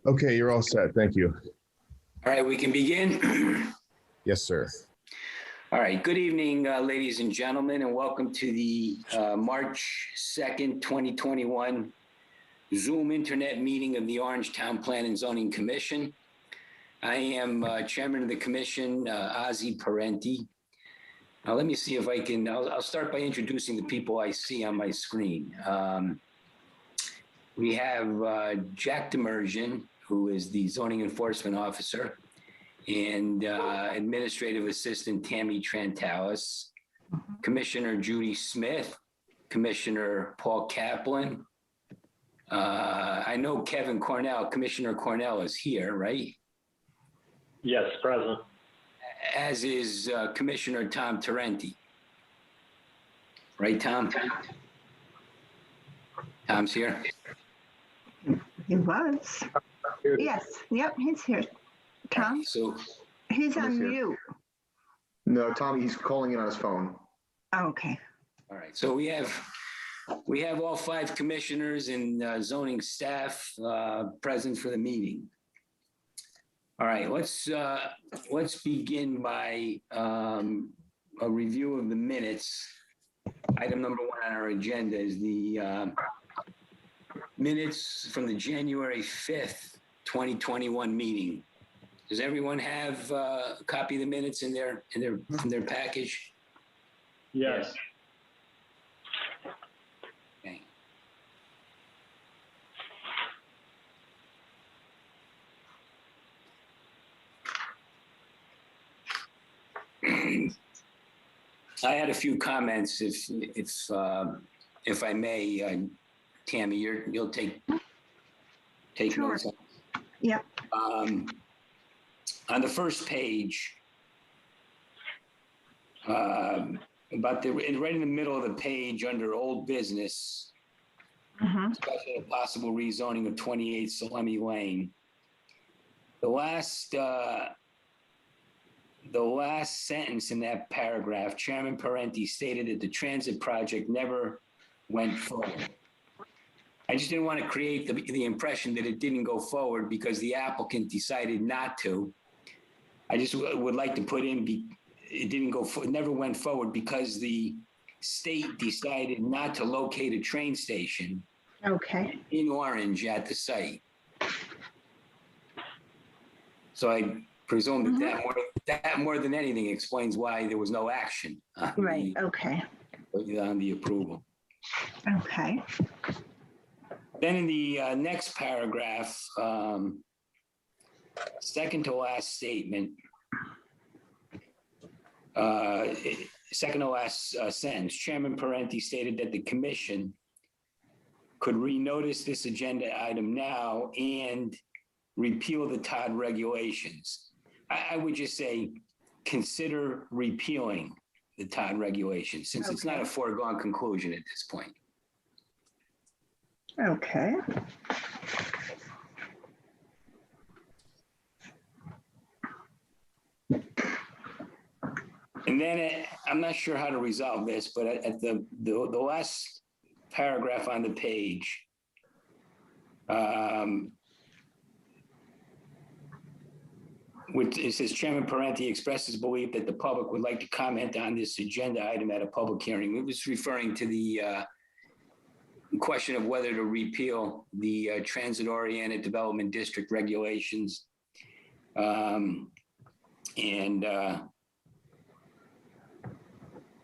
Okay, you're all set. Thank you. All right, we can begin. Yes, sir. All right, good evening, ladies and gentlemen, and welcome to the March 2nd, 2021 Zoom Internet meeting of the Orangetown Plan and Zoning Commission. I am Chairman of the Commission, Ozzie Parenti. Now, let me see if I can, I'll start by introducing the people I see on my screen. We have Jack Demersion, who is the Zoning Enforcement Officer, and Administrative Assistant Tammy Trantalis, Commissioner Judy Smith, Commissioner Paul Kaplan. I know Kevin Cornell, Commissioner Cornell is here, right? Yes, present. As is Commissioner Tom Tarenti. Right, Tom? Tom's here. He was. Yes. Yep, he's here. Tom? So He's on mute. No, Tommy, he's calling in on his phone. Oh, okay. all right, so we have all 5 commissioners and zoning staff present for the meeting. All right, let's begin by a review of the minutes. Item number 1 on our agenda is the minutes from the January 5th, 2021 meeting. Does everyone have a copy of the minutes in their package? Yes. Okay. I had a few comments, if I may, Tammy, you'll take Sure. notes. Yep. On the first page, right in the middle of the page under old business, discussion of possible rezoning of 28 Salemi Lane. The last sentence in that paragraph, Chairman Parenti stated that the transit project never went forward. I just didn't want to create the impression that it didn't go forward because the applicant decided not to. I just would like to put in, it never went forward because the state decided not to locate a train station in Orange at the site. So I presume that more than anything explains why there was no action on the approval. Okay. Then in the next paragraph, second to last statement, second to last sentence, Chairman Parenti stated that the commission could renotice this agenda item now and repeal the Todd regulations. I would just say consider repealing the Todd regulations since it's not a foregone conclusion at this point. Okay. And then I'm not sure how to resolve this, but at the last paragraph on the page, which it says Chairman Parenti expresses belief that the public would like to comment on this agenda item at a public hearing. It was referring to the question of whether to repeal the transit-oriented development district regulations.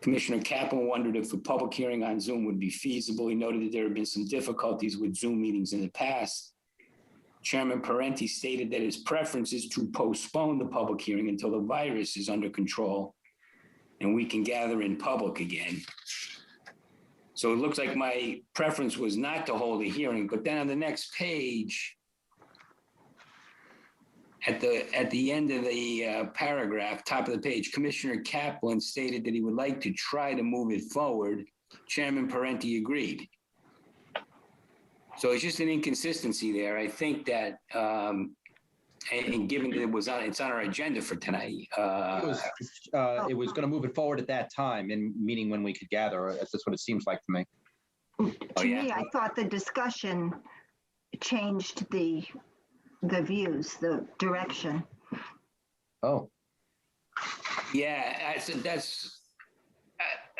Commissioner Kaplan wondered if a public hearing on Zoom would be feasible. He noted that there have been some difficulties with Zoom meetings in the past. Chairman Parenti stated that his preference is to postpone the public hearing until the virus is under control and we can gather in public again. So it looks like my preference was not to hold a hearing, but then on the next page, at the end of the paragraph, top of the page, Commissioner Kaplan stated that he would like to try to move it forward. Chairman Parenti agreed. So it's just an inconsistency there. I think that, and given that it's on our agenda for tonight. It was going to move it forward at that time, meaning when we could gather. That's what it seems like to me. To me, I thought the discussion changed the the views, the direction. Oh, Yeah, that's,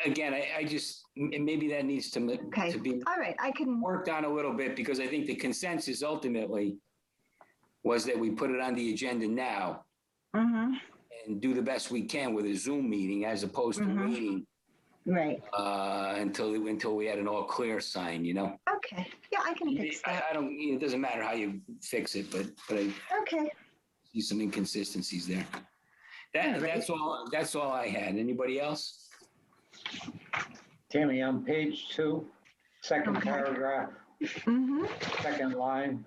again, I just, maybe that needs Okay, to be all right, I can, worked on a little bit, because I think the consensus ultimately was that we put it on the agenda now mm-hmm, and do the best we can with a Zoom meeting, as opposed to Mhm. waiting right, until we had an all clear sign, you know? okay, yeah, I can fix that, I don't, it doesn't matter how you fix it, but I okay. see some inconsistencies there. All right. That's all I had. Anybody else? Tammy, on page 2, second Okay. paragraph, Mm-hmm, second line,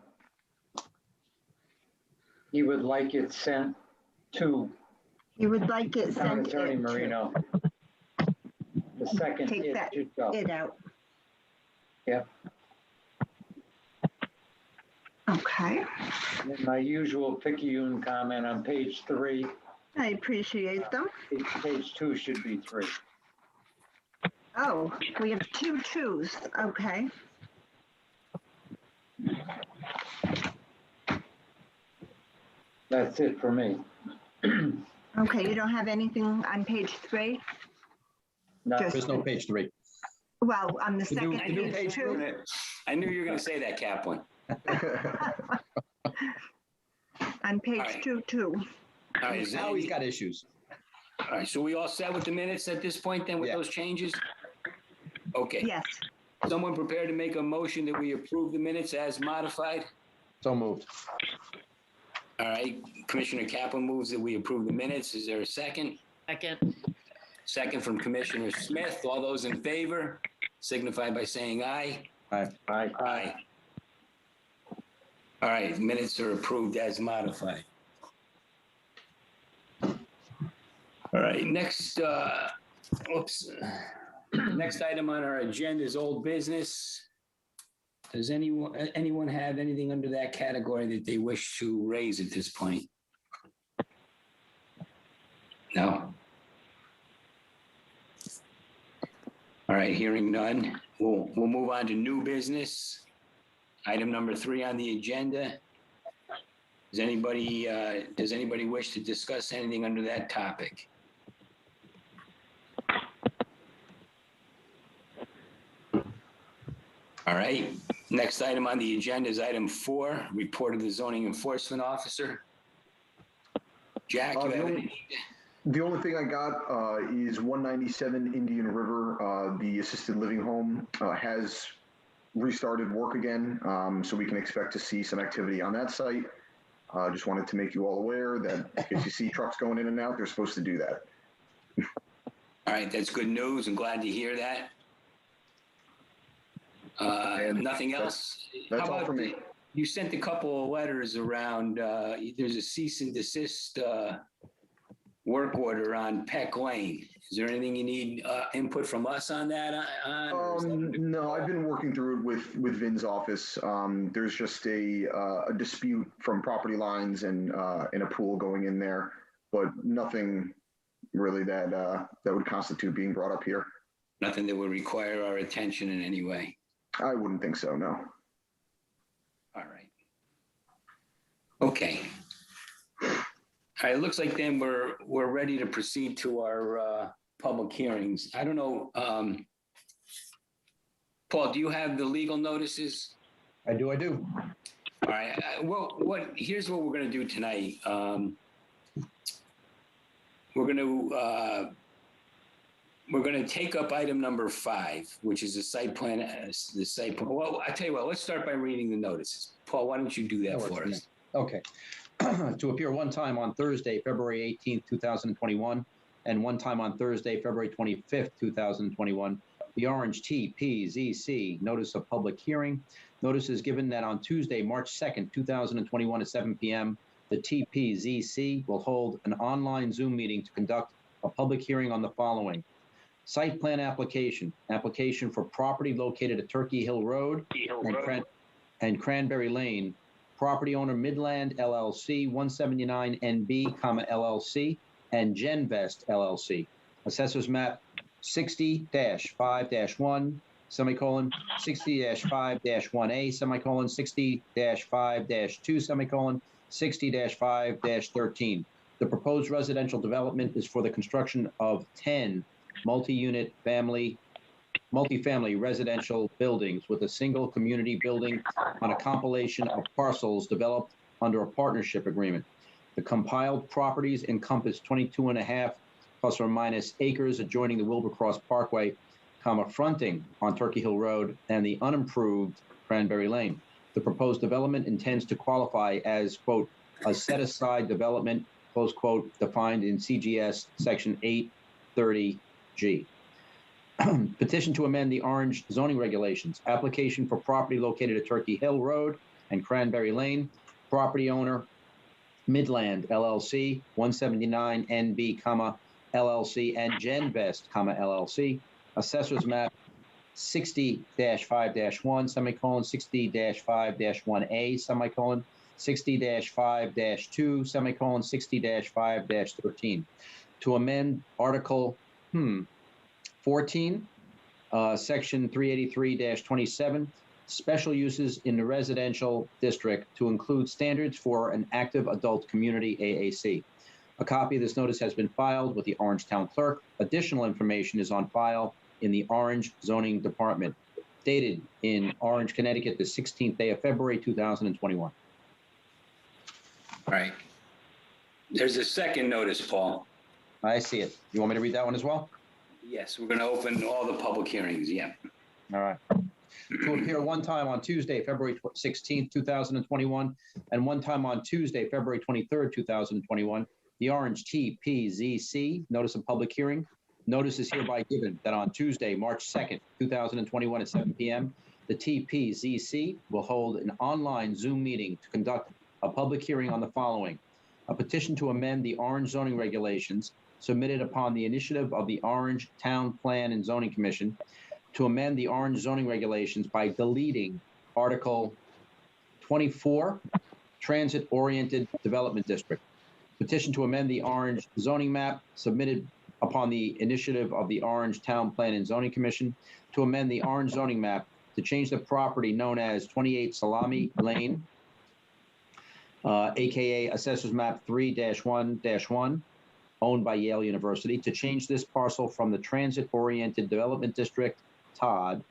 you would like it sent to you would like it Town sent Attorney it to, Marino. The second Take it that should go. it out. Yep. Okay, And my usual picayune comment on page 3, I appreciate them. page 2 should be 3. Oh, we have 2 twos, okay. That's it for me. Okay, you don't have anything on page 3? No, Just- there's no page 3. Well, on the The new- second the new page page 2? I knew you were going to say that, Kaplan. On page All right. 2, too. All right, is Now he's got issues. all right, so we all set with the minutes at this point then with Yeah. those changes? Okay. Yes, Someone prepared to make a motion that we approve the minutes as modified? So moved. All right, Commissioner Kaplan moves that we approve the minutes. Is there a second? Second. Second from Commissioner Smith. All those in favor signify by saying aye. Aye. Aye. All right, minutes are approved as modified. All right, next, next item on our agenda is old business. Does anyone have anything under that category that they wish to raise at this point? No? All right, hearing none, we'll move on to new business. Item number 3 on the agenda. Does anybody wish to discuss anything under that topic? All right, next item on the agenda is item 4, report of the zoning enforcement officer. Jack, you have any? The only thing I got is 197 Indian River. The assisted living home has restarted work again, so we can expect to see some activity on that site. Just wanted to make you all aware that if you see trucks going in and out, they're supposed to do that. All right, that's good news. I'm glad to hear that. And Nothing else? that's How all about for me. You sent a couple of letters around, there's a cease and desist work order on Peck Lane. Is there anything you need input from us on that? Or is that- No, I've been working through it with Vin's office. There's just a dispute from property lines and in a pool going in there, but nothing really that would constitute being brought up here. Nothing that would require our attention in any way? I wouldn't think so, no. All right. Okay. All right, it looks like then we're ready to proceed to our public hearings. I don't know, Paul, do you have the legal notices? I do. All right, here's what we're gonna do tonight. We're gonna take up item number 5, which is the site plan, Well, I tell you what, let's start by reading the notices. Paul, why don't you do that That works for for me. us? Okay. To appear one time on Thursday, February 18th, 2021, and one time on Thursday, February 25th, 2021, the Orange TPZC Notice of Public Hearing. Notice is given that on Tuesday, March 2nd, 2021 at 7 p.m., the TPZC will hold an online Zoom meeting to conduct a public hearing on the following. Site plan application for property located at Turkey Hill Road and Cranberry Lane. Property owner Midland LLC, 179 NB, LLC, and Genvest LLC. Assessors map 60-5-1, semicolon, 60-5-1A, semicolon, 60-5-2, semicolon, 60-5-13. The proposed residential development is for the construction of 10 multifamily residential buildings with a single community building on a compilation of parcels developed under a partnership agreement. The compiled properties encompass 22.5 plus or minus acres adjoining the Wilbercross Parkway, fronting on Turkey Hill Road and the unimproved Cranberry Lane. The proposed development intends to qualify as, quote, a set-aside development, close quote, defined in CGS Section 830G. Petition to amend the Orange zoning regulations. Application for property located at Turkey Hill Road and Cranberry Lane. Property owner, Midland LLC, 179 NB, LLC, and Genvest, LLC. Assessor's map 60-5-1, semicolon, 60-5-1A, semicolon, 60-5-2, semicolon, 60-5-13. To amend Article 14, Section 383-27, special uses in the residential district to include standards for an active adult community AAC. A copy of this notice has been filed with the Orange Town Clerk. Additional information is on file in the Orange Zoning Department, dated in Orange, Connecticut, the 16th day of February, 2021. Right. There's a second notice, Paul. I see it. You want me to read that one as well? Yes, we're going to open all the public hearings, yeah. All right. To appear one time on Tuesday, February 16th, 2021, and one time on Tuesday, February 23rd, 2021, the Orange TPZC, Notice of Public Hearing. Notice is hereby given that on Tuesday, March 2nd, 2021 at 7 p.m., the TPZC will hold an online Zoom meeting to conduct a public hearing on the following: a petition to amend the Orange zoning regulations submitted upon the initiative of the Orange Town Plan and Zoning Commission to amend the Orange zoning regulations by deleting Article 24, Transit-Oriented Development District. Petition to amend the Orange zoning map submitted upon the initiative of the Orange Town Plan and Zoning Commission to amend the Orange zoning map to change the property known as 28 Salami Lane, aka Assessors Map 3-1-1, owned by Yale University, to change this parcel from the Transit-Oriented Development District, TOD,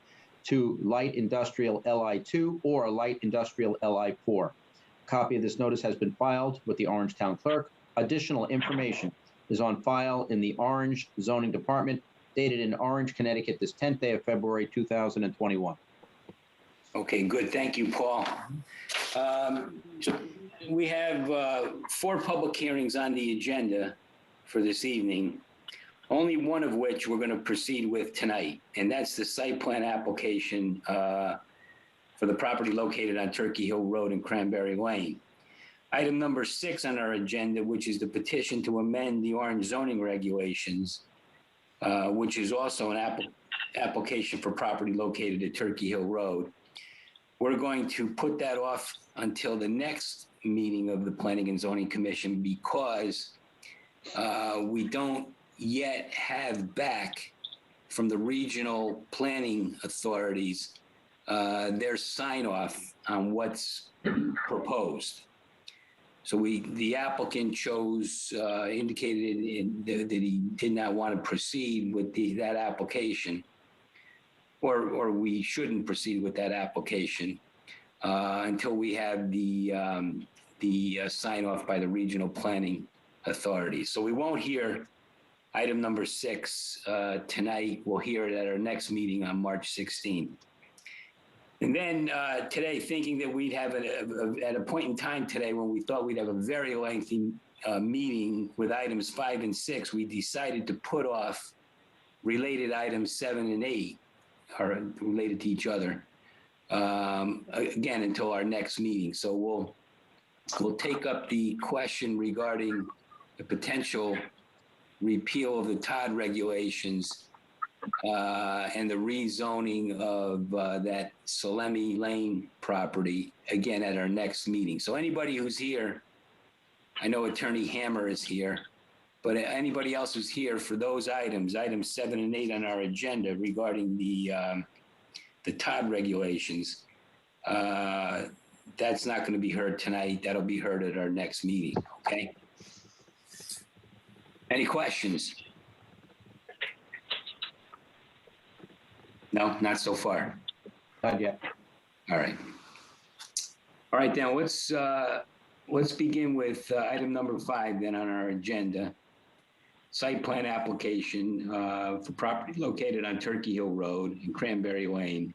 to Light Industrial LI2 or Light Industrial LI4. Copy of this notice has been filed with the Orange Town Clerk. Additional information is on file in the Orange Zoning Department, dated in Orange, Connecticut, this 10th day of February, 2021. Okay, good. Thank you, Paul. We have 4 public hearings on the agenda for this evening, only one of which we're going to proceed with tonight, and that's the site plan application for the property located on Turkey Hill Road and Cranberry Lane. Item number 6 on our agenda, which is the petition to amend the Orange zoning regulations, which is also an application for property located at Turkey Hill Road. We're going to put that off until the next meeting of the Planning and Zoning Commission because we don't yet have back from the regional planning authorities their sign off on what's proposed. So the applicant indicated that he did not want to proceed with that application, or we shouldn't proceed with that application until we have the sign off by the regional planning authorities. So we won't hear item number 6 tonight. We'll hear it at our next meeting on March 16th. And then today, thinking that we'd have at a point in time today when we thought we'd have a very lengthy meeting with items 5 and 6, we decided to put off related items 7 and 8, are related to each other, again, until our next meeting. So we'll take up the question regarding the potential repeal of the TOD regulations and the rezoning of that Salemi Lane property again at our next meeting. So anybody who's here, I know Attorney Hammer is here, but anybody else who's here for those items 7 and 8 on our agenda regarding the TOD regulations, that's not going to be heard tonight. That'll be heard at our next meeting, okay? Any questions? No, not so far. Not yet. All right. All right, then let's begin with item number 5 then on our agenda. Site plan application for property located on Turkey Hill Road in Cranberry Lane.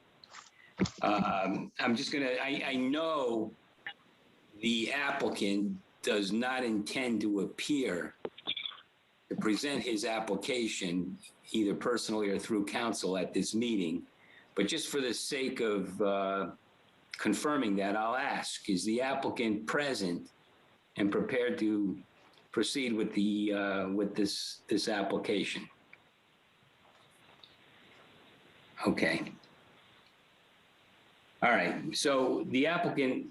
I'm just gonna, I know the applicant does not intend to appear to present his application either personally or through counsel at this meeting, but just for the sake of confirming that, I'll ask, is the applicant present and prepared to proceed with the with this application? Okay. All right. So the applicant,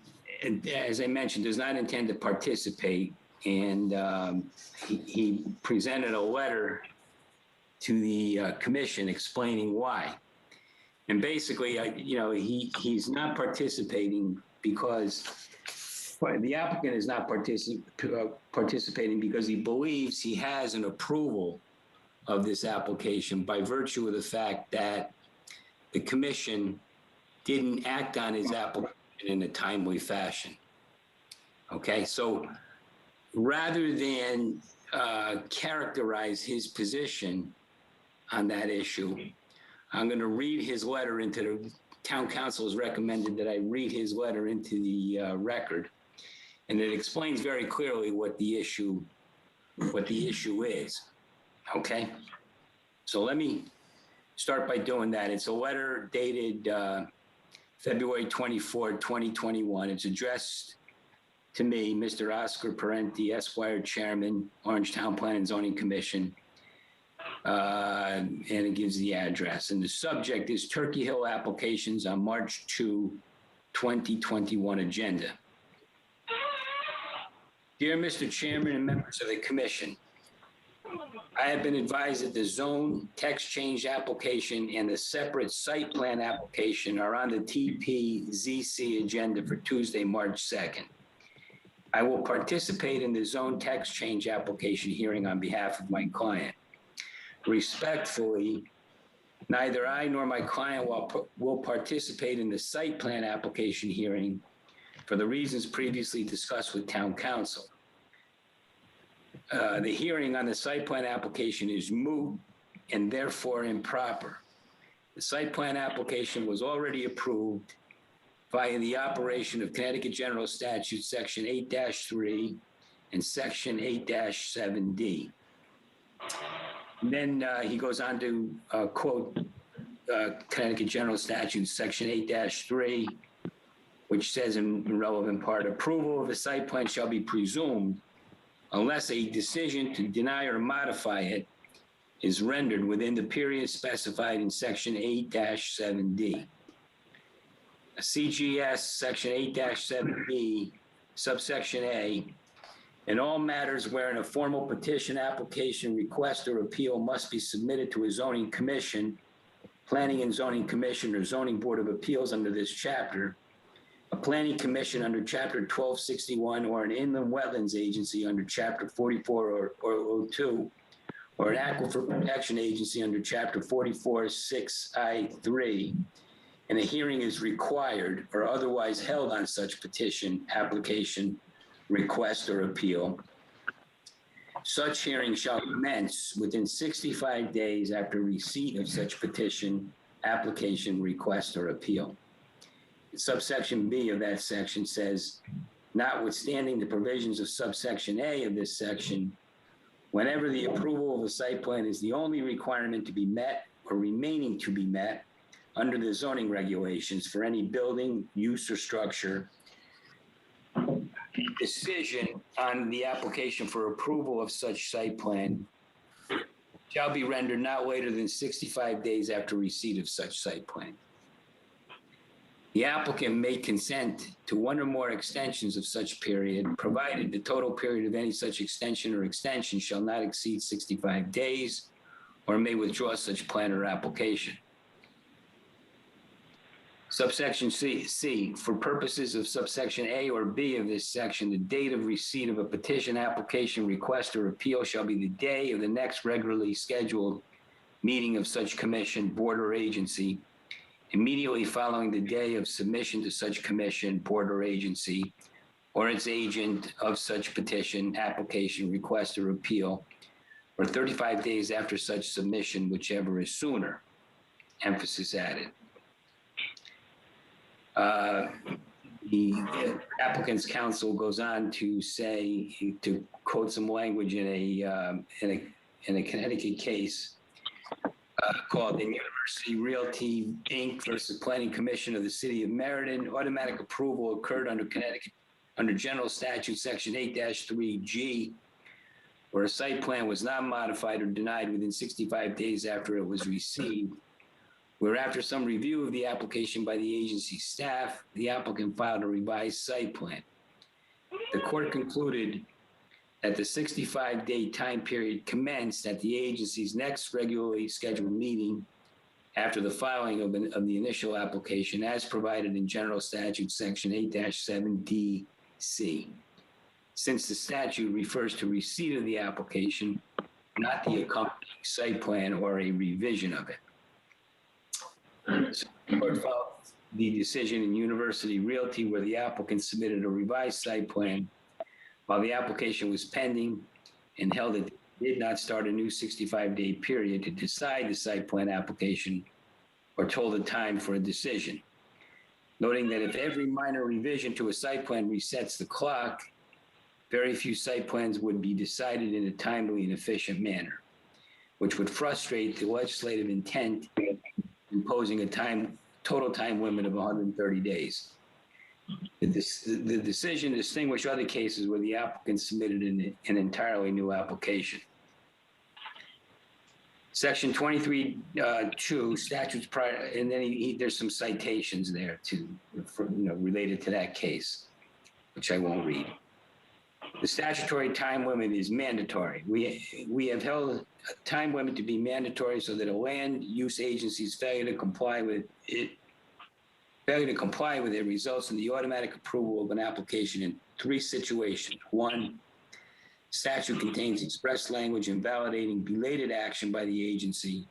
as I mentioned, does not intend to participate, and he presented a letter to the commission explaining why. And basically, he's not participating because the applicant is not participating because he believes he has an approval of this application by virtue of the fact that the commission didn't act on his application in a timely fashion. Okay, so rather than characterize his position on that issue, I'm going to read his letter into the town council has recommended that I read his letter into the record, and it explains very clearly what the issue is. Okay, so let me start by doing that. It's a letter dated February 24, 2021. It's addressed to me, Mr. Oscar Parenti, Esquire, Chairman, Orange Town Plan and Zoning Commission. And it gives the address. And the subject is Turkey Hill applications on March 2, 2021 agenda. Dear Mr. Chairman and members of the commission, I have been advised that the zone text change application and the separate site plan application are on the TPZC agenda for Tuesday, March 2nd. I will participate in the zone text change application hearing on behalf of my client. Respectfully, neither I nor my client will participate in the site plan application hearing for the reasons previously discussed with town council. The hearing on the site plan application is moot and therefore improper. The site plan application was already approved via the operation of Connecticut General Statute Section 8-3 and Section 8-7D. And then he goes on to quote Connecticut General Statute Section 8-3, which says in relevant part, approval of a site plan shall be presumed unless a decision to deny or modify it is rendered within the period specified in Section 8-7D. CGS Section 8-7B, subsection A, in all matters wherein a formal petition, application, request, or appeal must be submitted to a zoning commission, planning and zoning commission, or zoning board of appeals under this chapter, a planning commission under chapter 1261, or an inland wetlands agency under chapter 44 or 02, or an aquifer protection agency under chapter 44(6)(I)(3), and a hearing is required or otherwise held on such petition, application, request, or appeal, such hearing shall commence within 65 days after receipt of such petition, application, request, or appeal. Subsection B of that section says, notwithstanding the provisions of subsection A of this section, whenever the approval of a site plan is the only requirement to be met or remaining to be met under the zoning regulations for any building, use, or structure, decision on the application for approval of such site plan shall be rendered not later than 65 days after receipt of such site plan. The applicant may consent to one or more extensions of such period, provided the total period of any such extension or extension shall not exceed 65 days, or may withdraw such plan or application. Subsection C, for purposes of subsection A or B of this section, the date of receipt of a petition, application, request, or appeal shall be the day of the next regularly scheduled meeting of such commission, board, or agency, immediately following the day of submission to such commission, board, or agency, or its agent of such petition, application, request, or appeal, or 35 days after such submission, whichever is sooner. Emphasis added. The applicant's counsel goes on to say, to quote some language in a Connecticut case called the University Realty Inc. versus Planning Commission of the City of Meriden. Automatic approval occurred under General Statute Section 8-3G, where a site plan was not modified or denied within 65 days after it was received, where after some review of the application by the agency staff, the applicant filed a revised site plan. The court concluded that the 65-day time period commenced at the agency's next regularly scheduled meeting after the filing of the initial application as provided in General Statute Section 8-7DC. Since the statute refers to receipt of the application, not the accompanying site plan or a revision of it. The court followed the decision in University Realty where the applicant submitted a revised site plan while the application was pending and held it did not start a new 65-day period to decide the site plan application or told the time for a decision, noting that if every minor revision to a site plan resets the clock, very few site plans would be decided in a timely and efficient manner, which would frustrate the legislative intent imposing a total time limit of 130 days. The decision distinguished other cases where the applicant submitted an entirely new application. Section 23(2) statutes prior, and then there's some citations there related to that case, which I won't read. The statutory time limit is mandatory. We have held a time limit to be mandatory so that a land use agency's failure to comply with it results in the automatic approval of an application in 3 situations. 1, statute contains express language invalidating belated action by the agency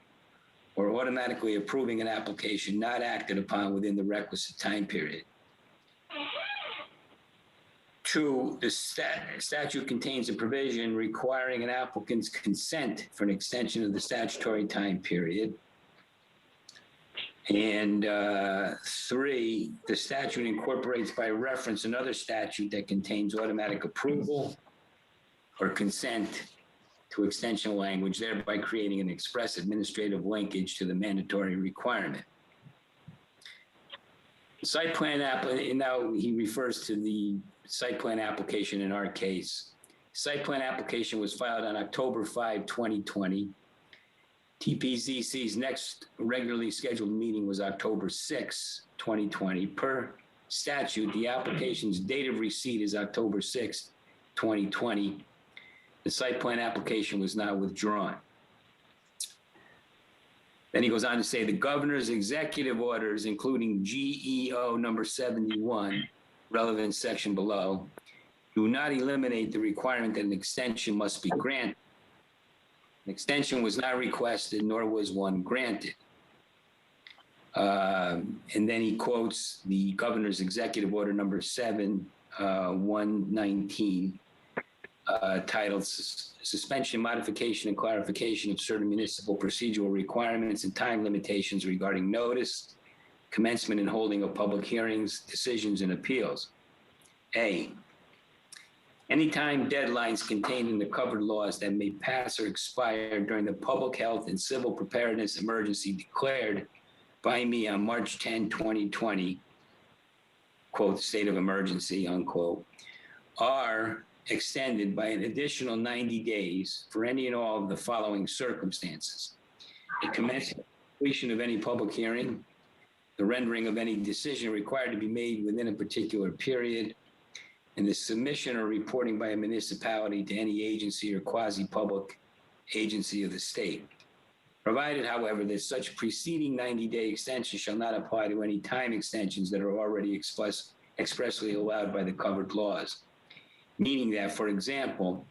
or automatically approving an application not acted upon within the requisite time period. 2, the statute contains a provision requiring an applicant's consent for an extension of the statutory time period. And 3, the statute incorporates by reference another statute that contains automatic approval or consent to extension language, thereby creating an express administrative linkage to the mandatory requirement. Site plan now he refers to the site plan application in our case. Site plan application was filed on October 5, 2020. TPZC's next regularly scheduled meeting was October 6, 2020. Per statute, the application's date of receipt is October 6, 2020. The site plan application was not withdrawn. Then he goes on to say the governor's executive orders, including GEO number 71, relevant section below, do not eliminate the requirement that an extension must be granted. An extension was not requested, nor was one granted. And then he quotes the governor's executive order number 119, titled Suspension, Modification, and Clarification of Certain Municipal Procedural Requirements and Time Limitations Regarding Notice, Commencement and Holding of Public Hearings, Decisions, and Appeals. A, anytime deadlines contained in the covered laws that may pass or expire during the public health and civil preparedness emergency declared by me on March 10, 2020, quote, state of emergency, unquote, are extended by an additional 90 days for any and all of the following circumstances: the commencement, completion of any public hearing, the rendering of any decision required to be made within a particular period, and the submission or reporting by a municipality to any agency or quasi-public agency of the state. Provided, however, that such preceding 90-day extension shall not apply to any time extensions that are already expressly allowed by the covered laws. Meaning that, for example,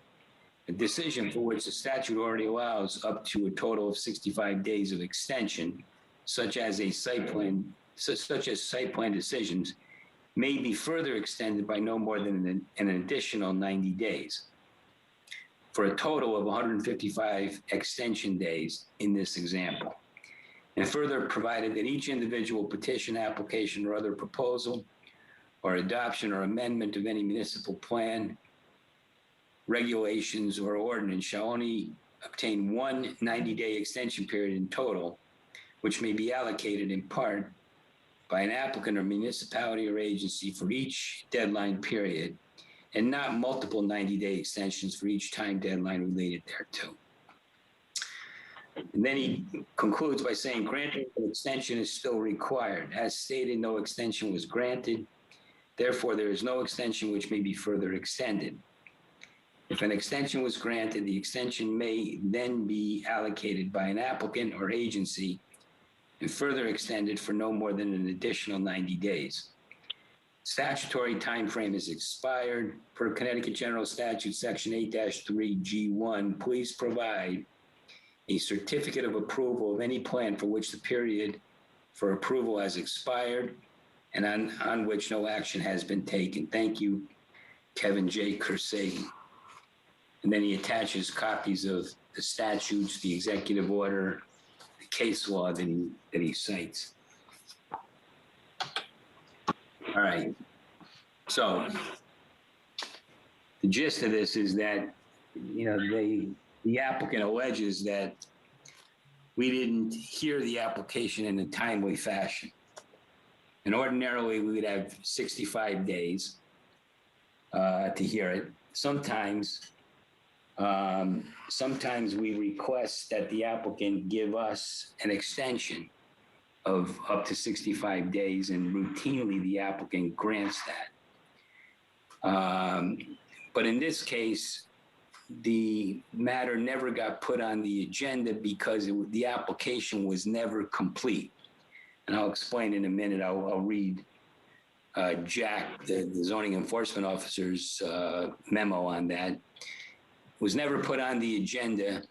a decision for which the statute already allows up to a total of 65 days of extension, such as site plan decisions, may be further extended by no more than an additional 90 days, for a total of 155 extension days in this example. And further, provided that each individual petition, application, or other proposal, or adoption or amendment of any municipal plan, regulations, or ordinance shall only obtain one 90-day extension period in total, which may be allocated in part by an applicant or municipality or agency for each deadline period, and not multiple 90-day extensions for each time deadline related thereto. And then he concludes by saying, granting an extension is still required. As stated, no extension was granted. Therefore, there is no extension which may be further extended. If an extension was granted, the extension may then be allocated by an applicant or agency and further extended for no more than an additional 90 days. Statutory time frame is expired. Per Connecticut General Statute, Section 8-3G1, please provide a certificate of approval of any plan for which the period for approval has expired and on which no action has been taken. Thank you, Kevin J. Kersey. And then he attaches copies of the statutes, the executive order, the case law that he cites. All right. So the gist of this is that, the applicant alleges that we didn't hear the application in a timely fashion. And ordinarily, we would have 65 days to hear it. Sometimes we request that the applicant give us an extension of up to 65 days, and routinely the applicant grants that. But in this case, the matter never got put on the agenda because the application was never complete. And I'll explain in a minute. I'll read Jack, the zoning enforcement officer's memo on that. It was never put on the agenda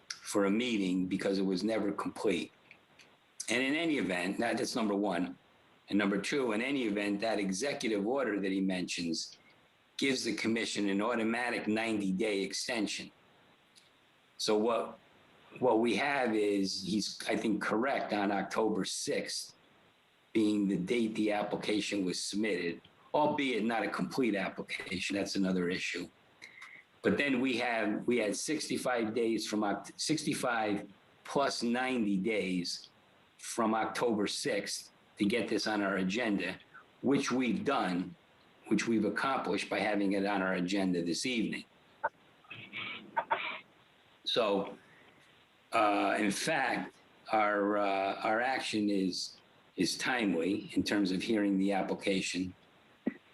for a meeting because it was never complete. And in any event, that's number one. And number two, in any event, that executive order that he mentions gives the commission an automatic 90-day extension. So what we have is, he's, I think, correct on October 6th being the date the application was submitted, albeit not a complete application. That's another issue. But then we had 65 days from 65 plus 90 days from October 6th to get this on our agenda, which we've done, which we've accomplished by having it on our agenda this evening. So, in fact, our action is timely in terms of hearing the application,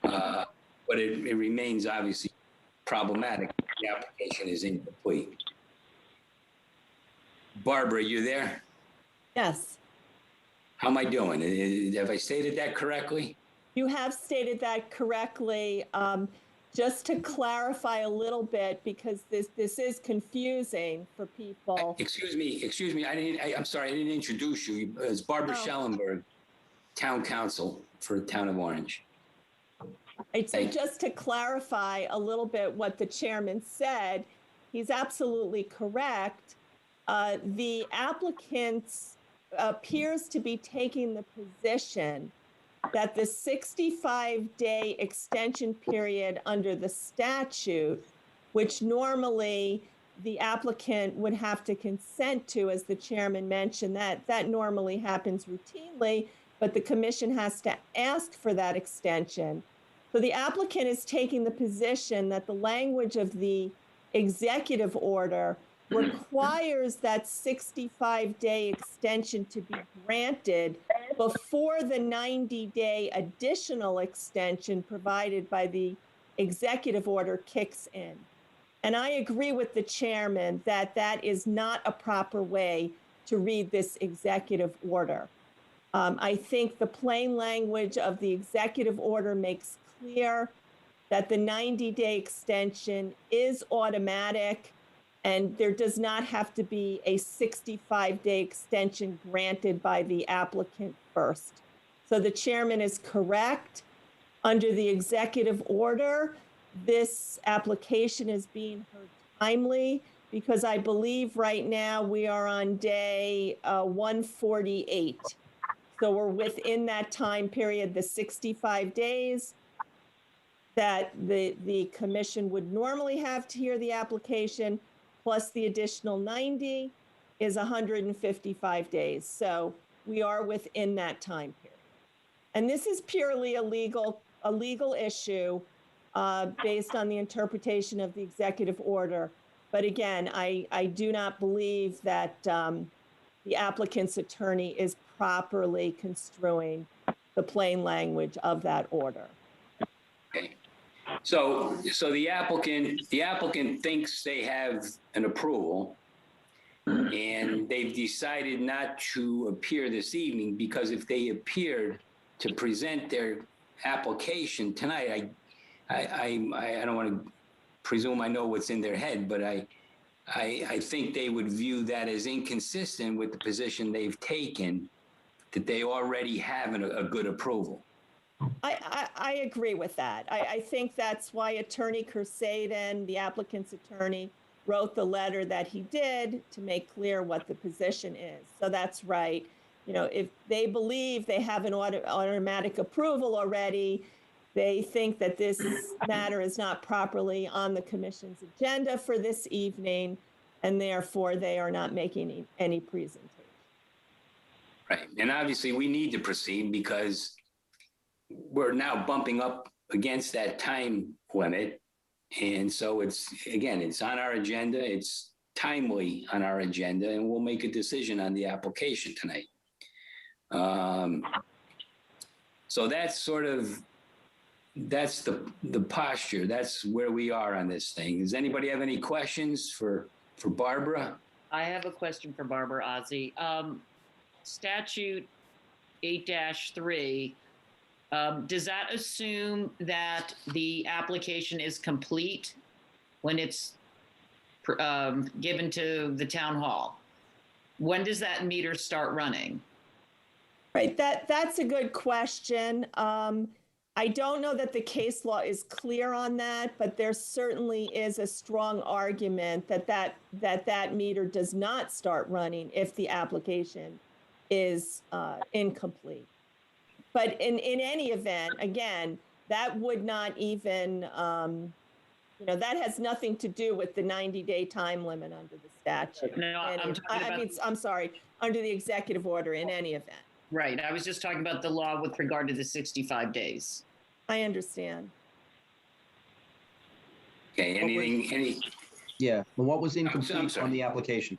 but it remains obviously problematic. The application is incomplete. Barbara, you there? Yes, How am I doing? Have I stated that correctly? you have stated that correctly. Just to clarify a little bit, because this is confusing for people. Excuse me. I'm sorry, I didn't introduce you. It's Barbara Oh. Schellenberg, Town Council for the Town of Orange. Right, so just to clarify a little bit what the chairman said, he's absolutely correct. The applicant appears to be taking the position that the 65-day extension period under the statute, which normally the applicant would have to consent to, as the chairman mentioned, that normally happens routinely, but the commission has to ask for that extension. So the applicant is taking the position that the language of the executive order requires that 65-day extension to be granted before the 90-day additional extension provided by the executive order kicks in. And I agree with the chairman that that is not a proper way to read this executive order. I think the plain language of the executive order makes clear that the 90-day extension is automatic and there does not have to be a 65-day extension granted by the applicant first. So the chairman is correct. Under the executive order, this application is being heard timely because I believe right now we are on day 148. So we're within that time period, the 65 days that the commission would normally have to hear the application, plus the additional 90 is 155 days. So we are within that time period. And this is purely a legal issue based on the interpretation of the executive order. But again, I do not believe that the applicant's attorney is properly construing the plain language of that order. Okay. So the applicant thinks they have an approval, and they've decided not to appear this evening because if they appeared to present their application tonight, I don't want to presume I know what's in their head, but I think they would view that as inconsistent with the position they've taken, that they already have a good approval. I agree with that. I think that's why Attorney Kersaden, the applicant's attorney, wrote the letter that he did to make clear what the position is. So that's right. You know, if they believe they have an automatic approval already, they think that this matter is not properly on the commission's agenda for this evening, and therefore they are not making any presentation. Right. And obviously we need to proceed because we're now bumping up against that time limit. And so it's on our agenda. It's timely on our agenda, and we'll make a decision on the application tonight. So that's the posture. That's where we are on this thing. Does anybody have any questions for Barbara? I have a question for Barbara Ozzie. Statute 8-3, does that assume that the application is complete when it's given to the town hall? When does that meter start running? Right, that's a good question. I don't know that the case law is clear on that, but there certainly is a strong argument that meter does not start running if the application is incomplete. But in any event, again, that would not even, that has nothing to do with the 90-day time limit under the statute. No, I'm sorry, under the executive order in any event. Right. I was just talking about the law with regard to the 65 days. I understand. Okay, Yeah, and what was incomplete I'm sorry. on the application?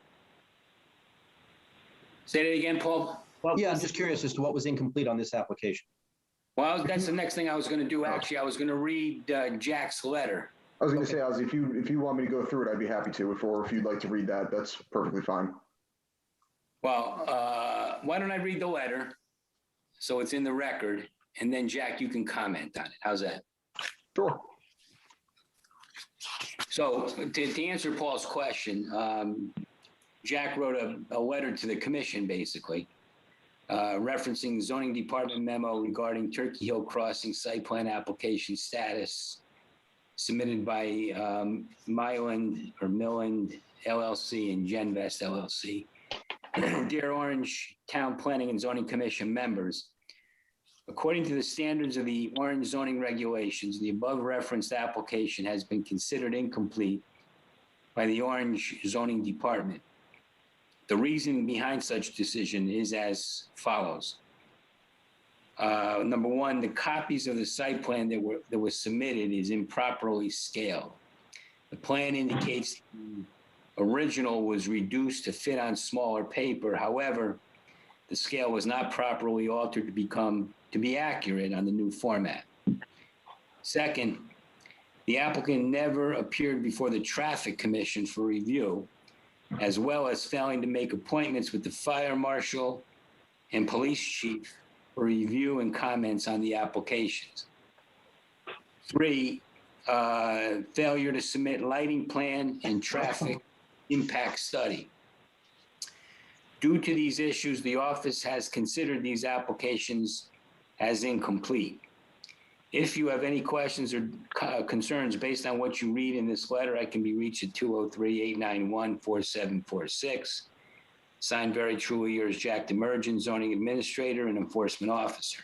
Say that again, Paul? Yeah, I'm just curious as to what was incomplete on this application. Well, that's the next thing I was going to do. Actually, I was going to read Jack's letter. I was going to say, Ozzy, if you want me to go through it, I'd be happy to. Or if you'd like to read that, that's perfectly fine. Well, why don't I read the letter so it's in the record, and then Jack, you can comment on it. How's that? Sure. So to answer Paul's question, Jack wrote a letter to the commission, basically, referencing the zoning department memo regarding Turkey Hill Crossing site plan application status submitted by Milland LLC and Genvest LLC. Dear Orange Town Planning and Zoning Commission members, according to the standards of the Orange zoning regulations, the above referenced application has been considered incomplete by the Orange zoning department. The reasoning behind such decision is as follows. Number one, the copies of the site plan that was submitted is improperly scaled. The plan indicates the original was reduced to fit on smaller paper. However, the scale was not properly altered to be accurate on the new format. Second, the applicant never appeared before the Traffic Commission for review, as well as failing to make appointments with the fire marshal and police chief for review and comments on the applications. 3, failure to submit lighting plan and traffic impact study. Due to these issues, the office has considered these applications as incomplete. If you have any questions or concerns based on what you read in this letter, I can be reached at 203-891-4746. Signed, very truly yours, Jack Demerjen, Zoning Administrator and Enforcement Officer.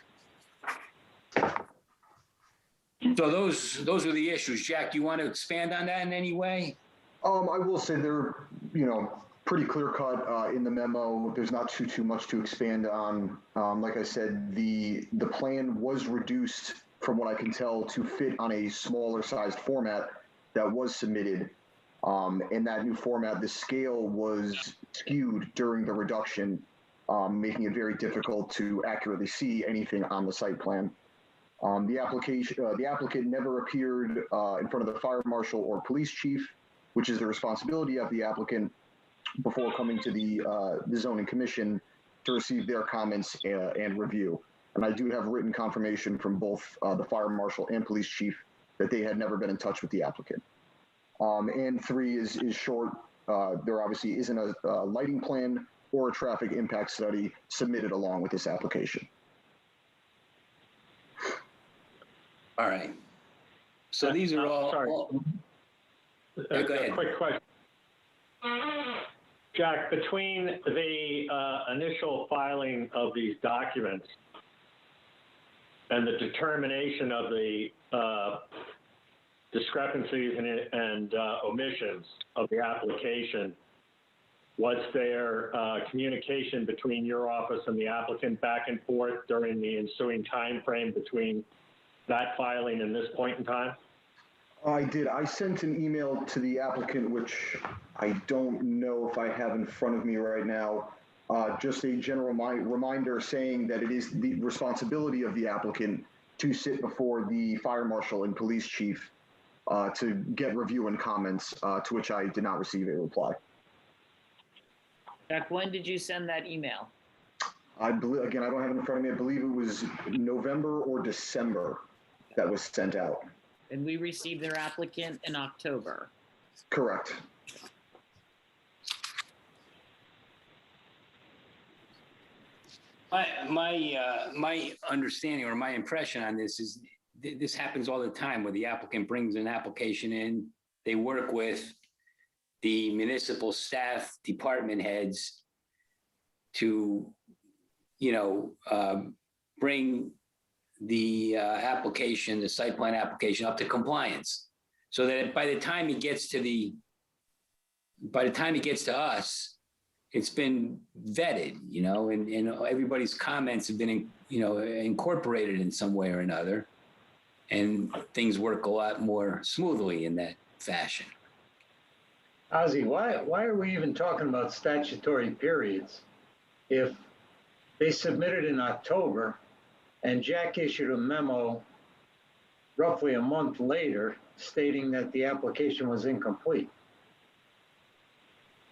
So those are the issues. Jack, do you want to expand on that in any way? I will say they're, pretty clear cut in the memo. There's not too much to expand on. Like I said, the plan was reduced, from what I can tell, to fit on a smaller sized format that was submitted. In that new format, the scale was skewed during the reduction, making it very difficult to accurately see anything on the site plan. The applicant never appeared in front of the fire marshal or police chief, which is the responsibility of the applicant, before coming to the zoning commission to receive their comments and review. And I do have written confirmation from both the fire marshal and police chief that they had never been in touch with the applicant. And 3 is short. There obviously isn't a lighting plan or a traffic impact study submitted along with this application. All right. So these are all. Sorry. Yeah, go ahead. A quick question. Jack, between the initial filing of these documents and the determination of the discrepancies and omissions of the application, was there communication between your office and the applicant back and forth during the ensuing time frame between that filing and this point in time? I did. I sent an email to the applicant, which I don't know if I have in front of me right now. Just a general reminder saying that it is the responsibility of the applicant to sit before the fire marshal and police chief to get review and comments, to which I did not receive a reply. Jack, when did you send that email? I believe, again, I don't have it in front of me. I believe it was November or December that was sent out. And we received their applicant in October. Correct. My understanding or my impression on this is this happens all the time where the applicant brings an application in, they work with the municipal staff, department heads to, bring the application, the site plan application up to compliance. So that by the time it gets to us, it's been vetted, and everybody's comments have been, incorporated in some way or another, and things work a lot more smoothly in that fashion. Ozzy, why are we even talking about statutory periods if they submitted in October and Jack issued a memo roughly a month later stating that the application was incomplete?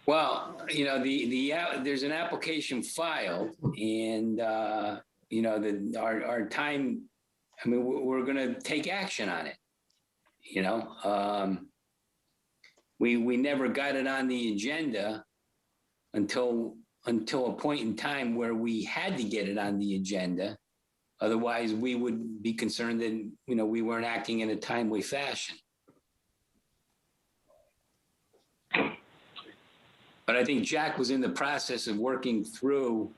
Well, there's an application filed, and our time. I mean, we're going to take action on it. We never got it on the agenda until a point in time where we had to get it on the agenda. Otherwise, we would be concerned that we weren't acting in a timely fashion. But I think Jack was in the process of working through,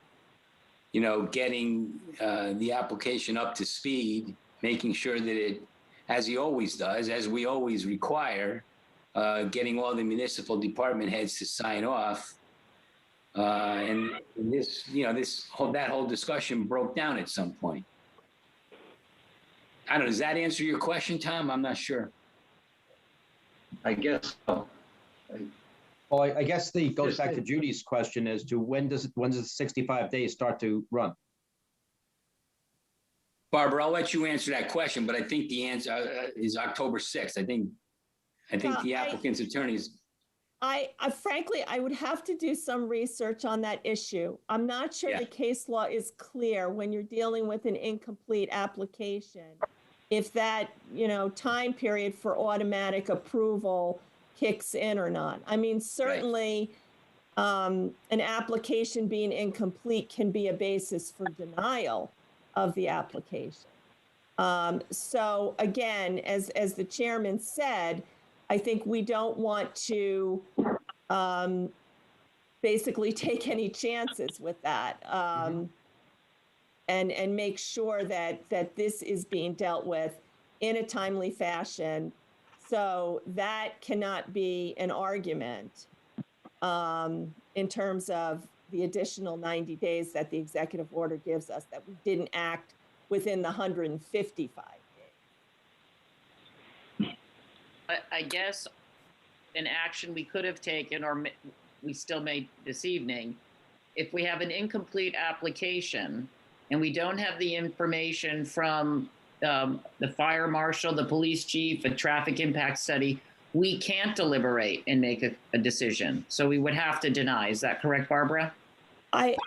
getting the application up to speed, making sure that it, as he always does, as we always require, getting all the municipal department heads to sign off. And that whole discussion broke down at some point. I don't know. Does that answer your question, Tom? I'm not sure. I guess so. Well, I guess the goes back to Judy's question as to when does the 65 days start to run? Barbara, I'll let you answer that question, but I think the answer is October 6th. I think the applicant's attorneys. I frankly, I would have to do some research on that issue. I'm not sure Yeah. the case law is clear when you're dealing with an incomplete application. If that, time period for automatic approval kicks in or not. I mean, certainly, an application being incomplete can be a basis for denial of the application. So again, as the chairman said, I think we don't want to basically take any chances with that, and make sure that this is being dealt with in a timely fashion. So that cannot be an argument in terms of the additional 90 days that the executive order gives us, that we didn't act within the 155 days. I guess an action we could have taken, or we still may this evening, if we have an incomplete application and we don't have the information from the fire marshal, the police chief, a traffic impact study, we can't deliberate and make a decision. So we would have to deny. Is that correct, Barbara? I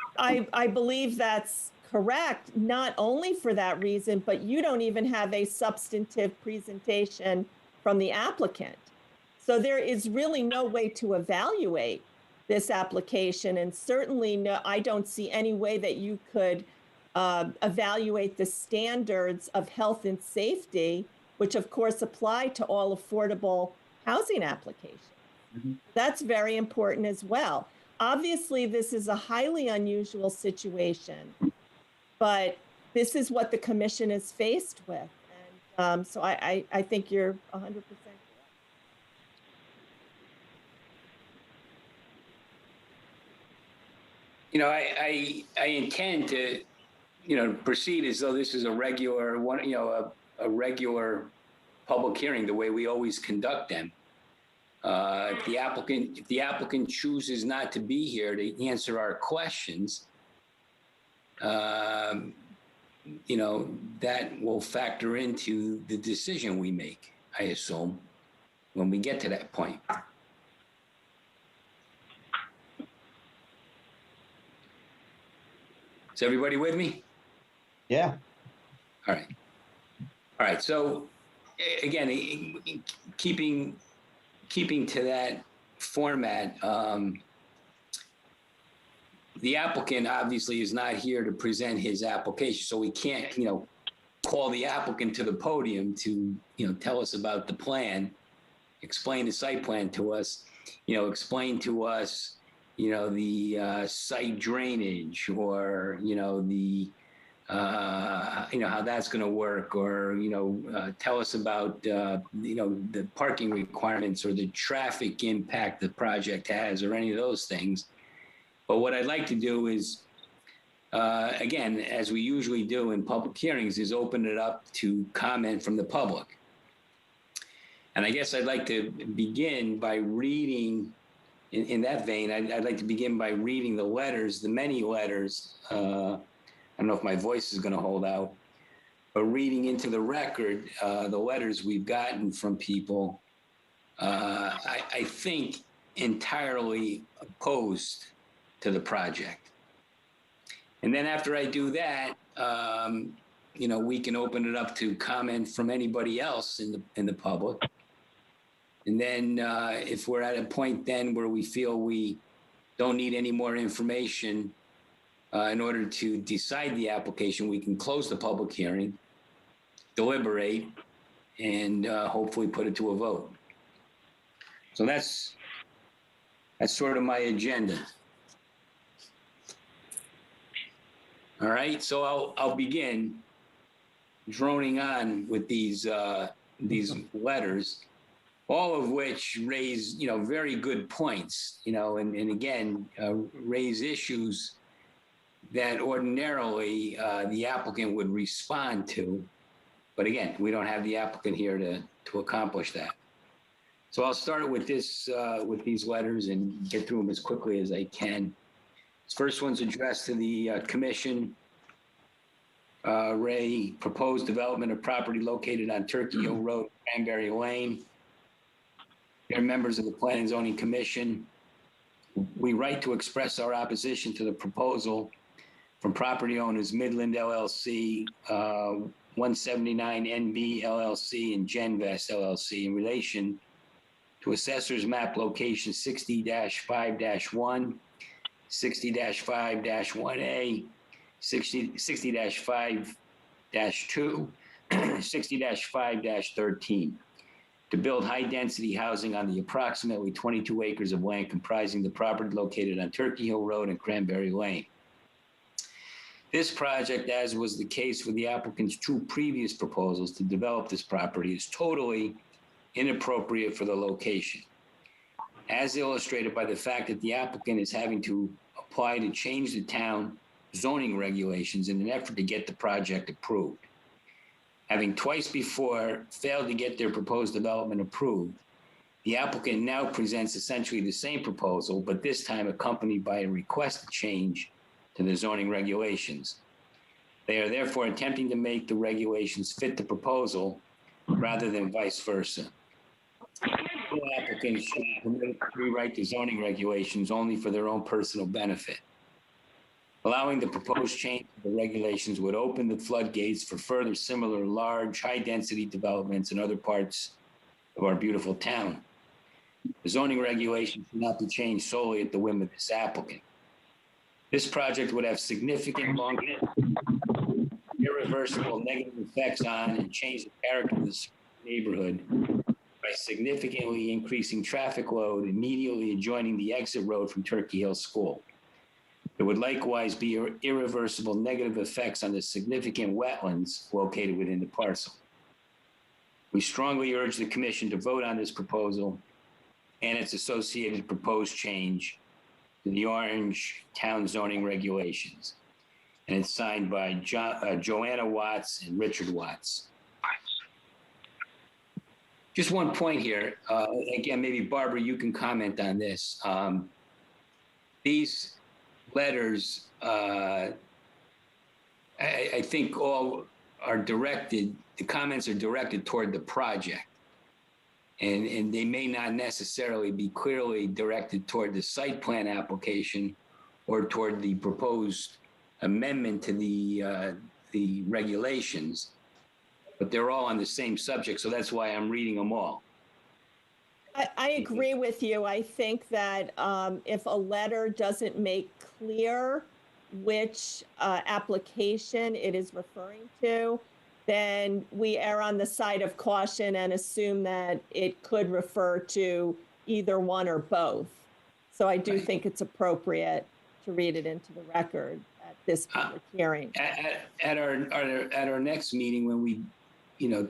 believe that's correct, not only for that reason, but you don't even have a substantive presentation from the applicant. So there is really no way to evaluate this application, and certainly no, I don't see any way that you could evaluate the standards of health and safety, which of course apply to all affordable housing applications. Mm-hmm. That's very important as well. Obviously, this is a highly unusual situation, but this is what the commission is faced with. And so I think you're 100% correct. I intend to, proceed as though this is a regular one, a regular public hearing, the way we always conduct them. If the applicant chooses not to be here to answer our questions, that will factor into the decision we make, I assume, when we get to that point. Is everybody with me? Yeah. All right. So again, keeping to that format, the applicant obviously is not here to present his application, so we can't, call the applicant to the podium to, tell us about the plan, explain the site plan to us, explain to us, the site drainage, or, how that's going to work, or, tell us about, the parking requirements or the traffic impact the project has, or any of those things. But what I'd like to do is, again, as we usually do in public hearings, is open it up to comment from the public. And I guess I'd like to begin by reading, in that vein, I'd like to begin by reading the letters, the many letters. I don't know if my voice is going to hold out, but reading into the record the letters we've gotten from people, I think entirely opposed to the project. And then after I do that, we can open it up to comment from anybody else in the public. And then if we're at a point then where we feel we don't need any more information in order to decide the application, we can close the public hearing, deliberate, and hopefully put it to a vote. So that's sort of my agenda. All right, so I'll begin droning on with these letters, all of which raise, very good points, and again, raise issues that ordinarily the applicant would respond to. But again, we don't have the applicant here to accomplish that. So I'll start with these letters and get through them as quickly as I can. This first one's addressed to the commission. Ray, proposed development of property located on Turkey Hill Road, Cranberry Lane. Dear members of the Planning and Zoning Commission, we write to express our opposition to the proposal from property owners Midland LLC, 179 NB LLC, and Genvest LLC in relation to Assessor's Map Location 60-5-1, 60-5-1A, 60-5-2, 60-5-13, to build high-density housing on the approximately 22 acres of land comprising the property located on Turkey Hill Road and Cranberry Lane. This project, as was the case for the applicant's two previous proposals to develop this property, is totally inappropriate for the location, as illustrated by the fact that the applicant is having to apply to change the town zoning regulations in an effort to get the project approved. Having twice before failed to get their proposed development approved, the applicant now presents essentially the same proposal, but this time accompanied by a request to change to the zoning regulations. They are therefore attempting to make the regulations fit the proposal rather than vice versa. All applicants should be permitted to rewrite the zoning regulations only for their own personal benefit. Allowing the proposed change to the regulations would open the floodgates for further similar large, high-density developments in other parts of our beautiful town. The zoning regulations should not be changed solely at the whim of this applicant. This project would have significant long-term, irreversible negative effects on and change the character of this neighborhood by significantly increasing traffic load immediately adjoining the exit road from Turkey Hill School. There would likewise be irreversible negative effects on the significant wetlands located within the parcel. We strongly urge the Commission to vote on this proposal and its associated proposed change to the Orange Town zoning regulations. And it's signed by Joanna Watts and Richard Watts. Just one point here. Again, maybe Barbara, you can comment on this. These letters, I think all are directed, the comments are directed toward the project. And they may not necessarily be clearly directed toward the site plan application or toward the proposed amendment to the regulations, but they're all on the same subject, so that's why I'm reading them all. I agree with you. I think that if a letter doesn't make clear which application it is referring to, then we err on the side of caution and assume that it could refer to either one or both. So I do think it's appropriate to read it into the record at this public hearing. At our next meeting, when we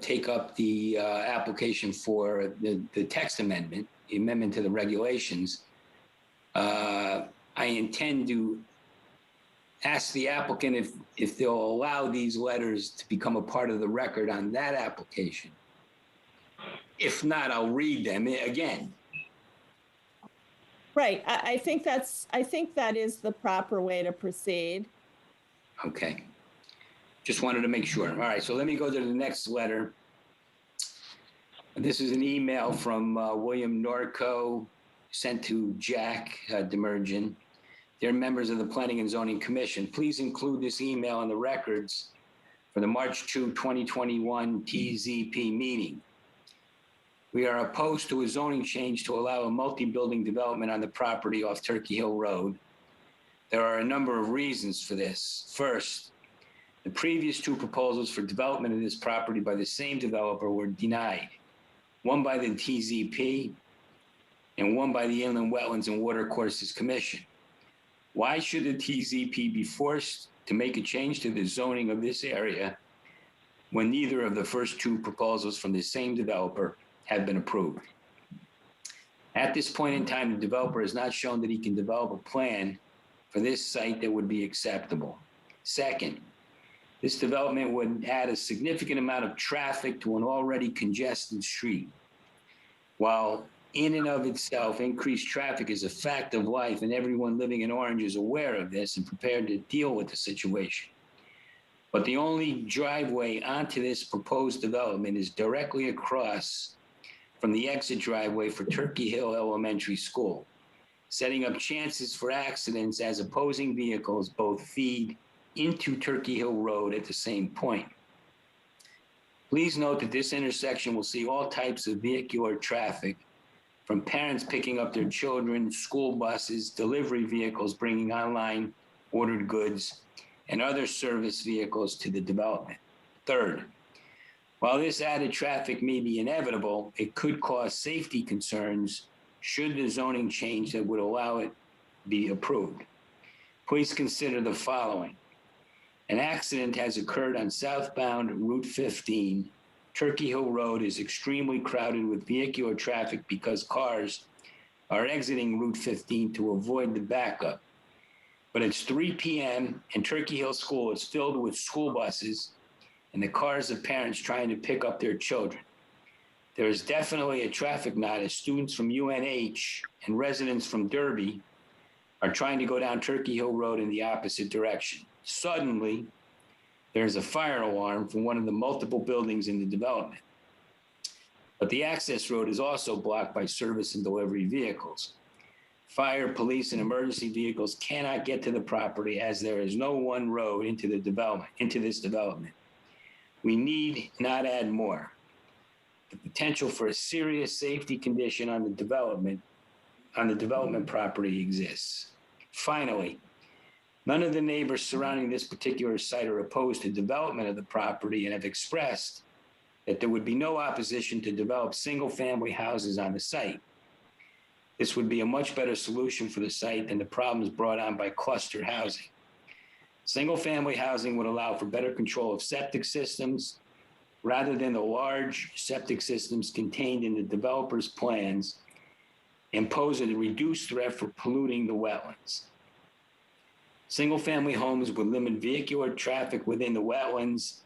take up the application for the text amendment, the amendment to the regulations, I intend to ask the applicant if they'll allow these letters to become a part of the record on that application. If not, I'll read them again. Right. I think that is the proper way to proceed. Okay. Just wanted to make sure. All right, so let me go to the next letter. This is an email from William Norco sent to Jack Demergen. Dear members of the Planning and Zoning Commission, please include this email on the records for the March 2, 2021 TZP meeting. We are opposed to a zoning change to allow a multi-building development on the property off Turkey Hill Road. There are a number of reasons for this. First, the previous two proposals for development of this property by the same developer were denied, one by the TZP and one by the Inland Wetlands and Watercourses Commission. Why should the TZP be forced to make a change to the zoning of this area when neither of the first two proposals from the same developer have been approved? At this point in time, the developer has not shown that he can develop a plan for this site that would be acceptable. Second, this development would add a significant amount of traffic to an already congested street. While in and of itself, increased traffic is a fact of life, and everyone living in Orange is aware of this and prepared to deal with the situation. But the only driveway onto this proposed development is directly across from the exit driveway for Turkey Hill Elementary School, setting up chances for accidents as opposing vehicles both feed into Turkey Hill Road at the same point. Please note that this intersection will see all types of vehicular traffic, from parents picking up their children, school buses, delivery vehicles bringing online ordered goods, and other service vehicles to the development. Third, while this added traffic may be inevitable, it could cause safety concerns should the zoning change that would allow it be approved. Please consider the following. An accident has occurred on southbound Route 15. Turkey Hill Road is extremely crowded with vehicular traffic because cars are exiting Route 15 to avoid the backup. But it's 3 p.m. and Turkey Hill School is filled with school buses and the cars of parents trying to pick up their children. There is definitely a traffic knot as students from UNH and residents from Derby are trying to go down Turkey Hill Road in the opposite direction. Suddenly, there's a fire alarm from one of the multiple buildings in the development. But the access road is also blocked by service and delivery vehicles. Fire, police, and emergency vehicles cannot get to the property as there is no one road into this development. We need not add more. The potential for a serious safety condition on the development property exists. Finally, none of the neighbors surrounding this particular site are opposed to development of the property and have expressed that there would be no opposition to develop single-family houses on the site. This would be a much better solution for the site than the problems brought on by cluster housing. Single-family housing would allow for better control of septic systems rather than the large septic systems contained in the developer's plans and pose a reduced threat for polluting the wetlands. Single-family homes would limit vehicular traffic within the wetlands,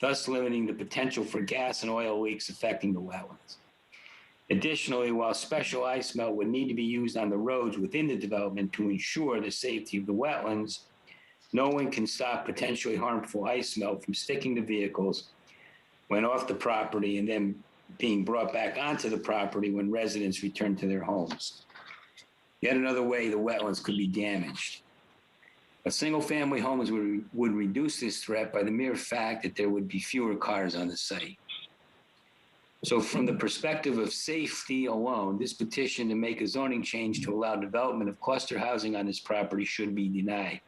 thus limiting the potential for gas and oil leaks affecting the wetlands. Additionally, while special ice melt would need to be used on the roads within the development to ensure the safety of the wetlands, no one can stop potentially harmful ice melt from sticking to vehicles when off the property and then being brought back onto the property when residents return to their homes. Yet another way the wetlands could be damaged. But single-family homes would reduce this threat by the mere fact that there would be fewer cars on the site. So from the perspective of safety alone, this petition to make a zoning change to allow development of cluster housing on this property should be denied.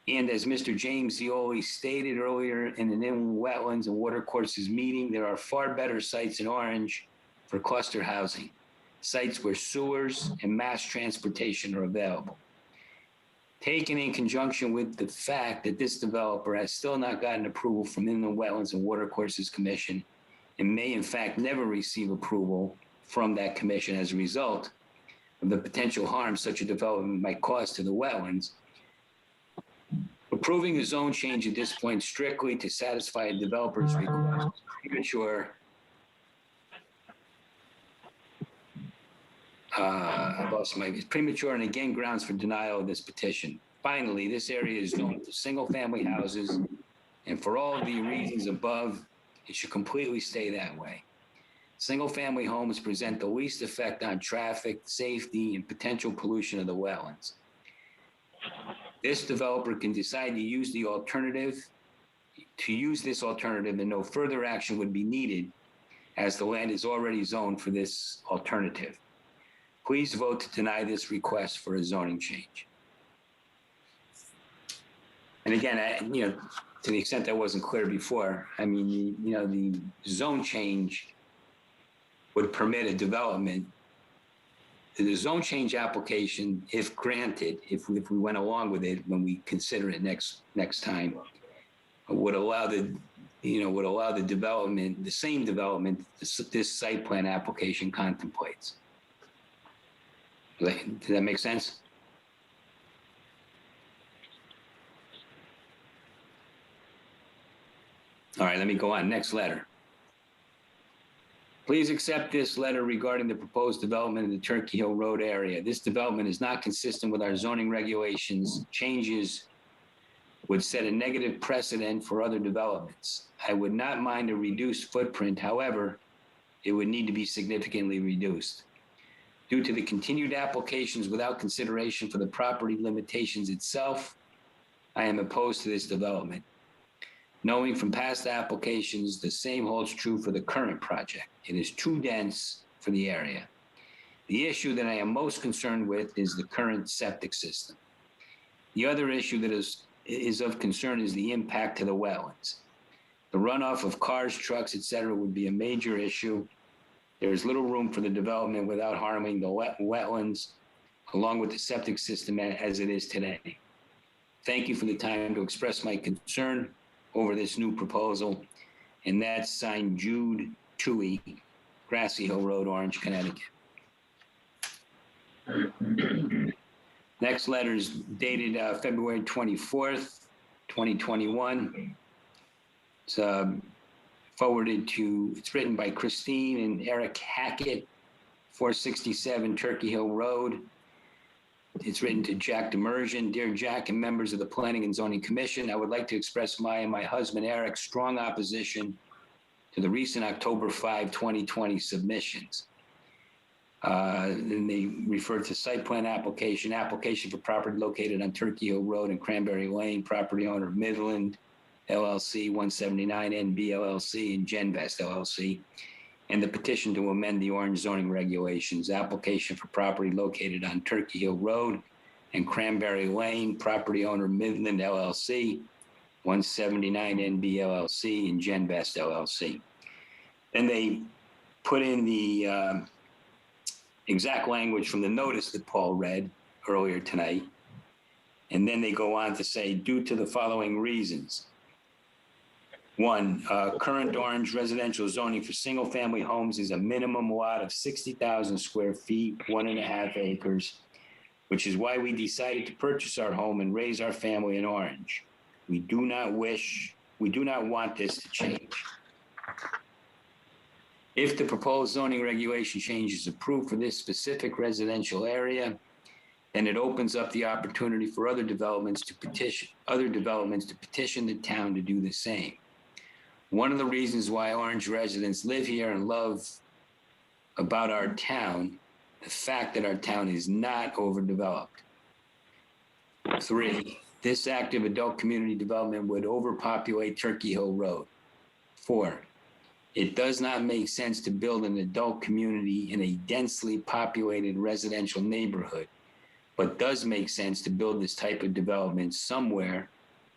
And as Mr. James Zioli stated earlier in an Inland Wetlands and Watercourses meeting, there are far better sites in Orange for cluster housing, sites where sewers and mass transportation are available. Taken in conjunction with the fact that this developer has still not gotten approval from Inland Wetlands and Watercourses Commission and may in fact never receive approval from that commission as a result of the potential harm such a development might cause to the wetlands, approving a zone change at this point strictly to satisfy a developer's request is premature. It's premature and again grounds for denial of this petition. Finally, this area is zoned for single-family houses, and for all of the reasons above, it should completely stay that way. Single-family homes present the least effect on traffic, safety, and potential pollution of the wetlands. This developer can decide to use this alternative, and no further action would be needed as the land is already zoned for this alternative. Please vote to deny this request for a zoning change. And again, to the extent that wasn't clear before, I mean, the zone change would permit a development. The zone change application, if granted, if we went along with it when we consider it next time, would allow the development, the same development this site plan application contemplates. Does that make sense? All right, let me go on. Next letter. Please accept this letter regarding the proposed development in the Turkey Hill Road area. This development is not consistent with our zoning regulations. Changes would set a negative precedent for other developments. I would not mind a reduced footprint. However, it would need to be significantly reduced. Due to the continued applications without consideration for the property limitations itself, I am opposed to this development. Knowing from past applications, the same holds true for the current project. It is too dense for the area. The issue that I am most concerned with is the current septic system. The other issue that is of concern is the impact to the wetlands. The runoff of cars, trucks, etc. would be a major issue. There is little room for the development without harming the wetlands, along with the septic system as it is today. Thank you for the time to express my concern over this new proposal, and that's signed Jude Toohey, Grassy Hill Road, Orange, Connecticut. Next letter is dated February 24th, 2021. It's it's written by Christine and Eric Hackett, 467 Turkey Hill Road. It's written to Jack Demersion. Dear Jack and members of the Planning and Zoning Commission, I would like to express my and my husband Eric's strong opposition to the recent October 5, 2020 submissions. Then they refer to site plan application for property located on Turkey Hill Road and Cranberry Lane, property owner Midland LLC, 179 NB LLC, and Genvest LLC, and the petition to amend the Orange zoning regulations, application for property located on Turkey Hill Road and Cranberry Lane, property owner Midland LLC, 179 NB LLC, and Genvest LLC. Then they put in the exact language from the notice that Paul read earlier tonight. And then they go on to say, due to the following reasons. One, current Orange residential zoning for single-family homes is a minimum lot of 60,000 square feet, 1.5 acres, which is why we decided to purchase our home and raise our family in Orange. We do not want this to change. If the proposed zoning regulation change is approved for this specific residential area, then it opens up the opportunity for other developments to petition the town to do the same. One of the reasons why Orange residents live here and love about our town, the fact that our town is not overdeveloped. 3, this active adult community development would overpopulate Turkey Hill Road. 4, it does not make sense to build an adult community in a densely populated residential neighborhood, but does make sense to build this type of development somewhere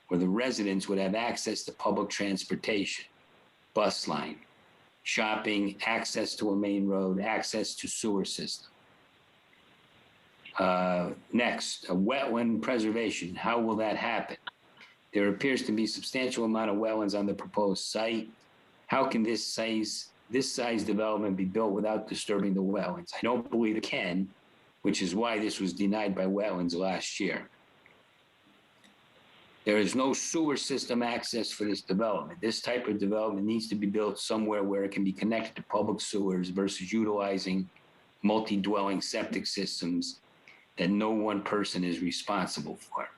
where the residents would have access to public transportation, bus line, shopping, access to a main road, access to sewer system. Next, wetland preservation. How will that happen? There appears to be substantial amount of wetlands on the proposed site. How can this size development be built without disturbing the wetlands? I don't believe it can, which is why this was denied by wetlands last year. There is no sewer system access for this development. This type of development needs to be built somewhere where it can be connected to public sewers versus utilizing multi-dwelling septic systems that no one person is responsible for.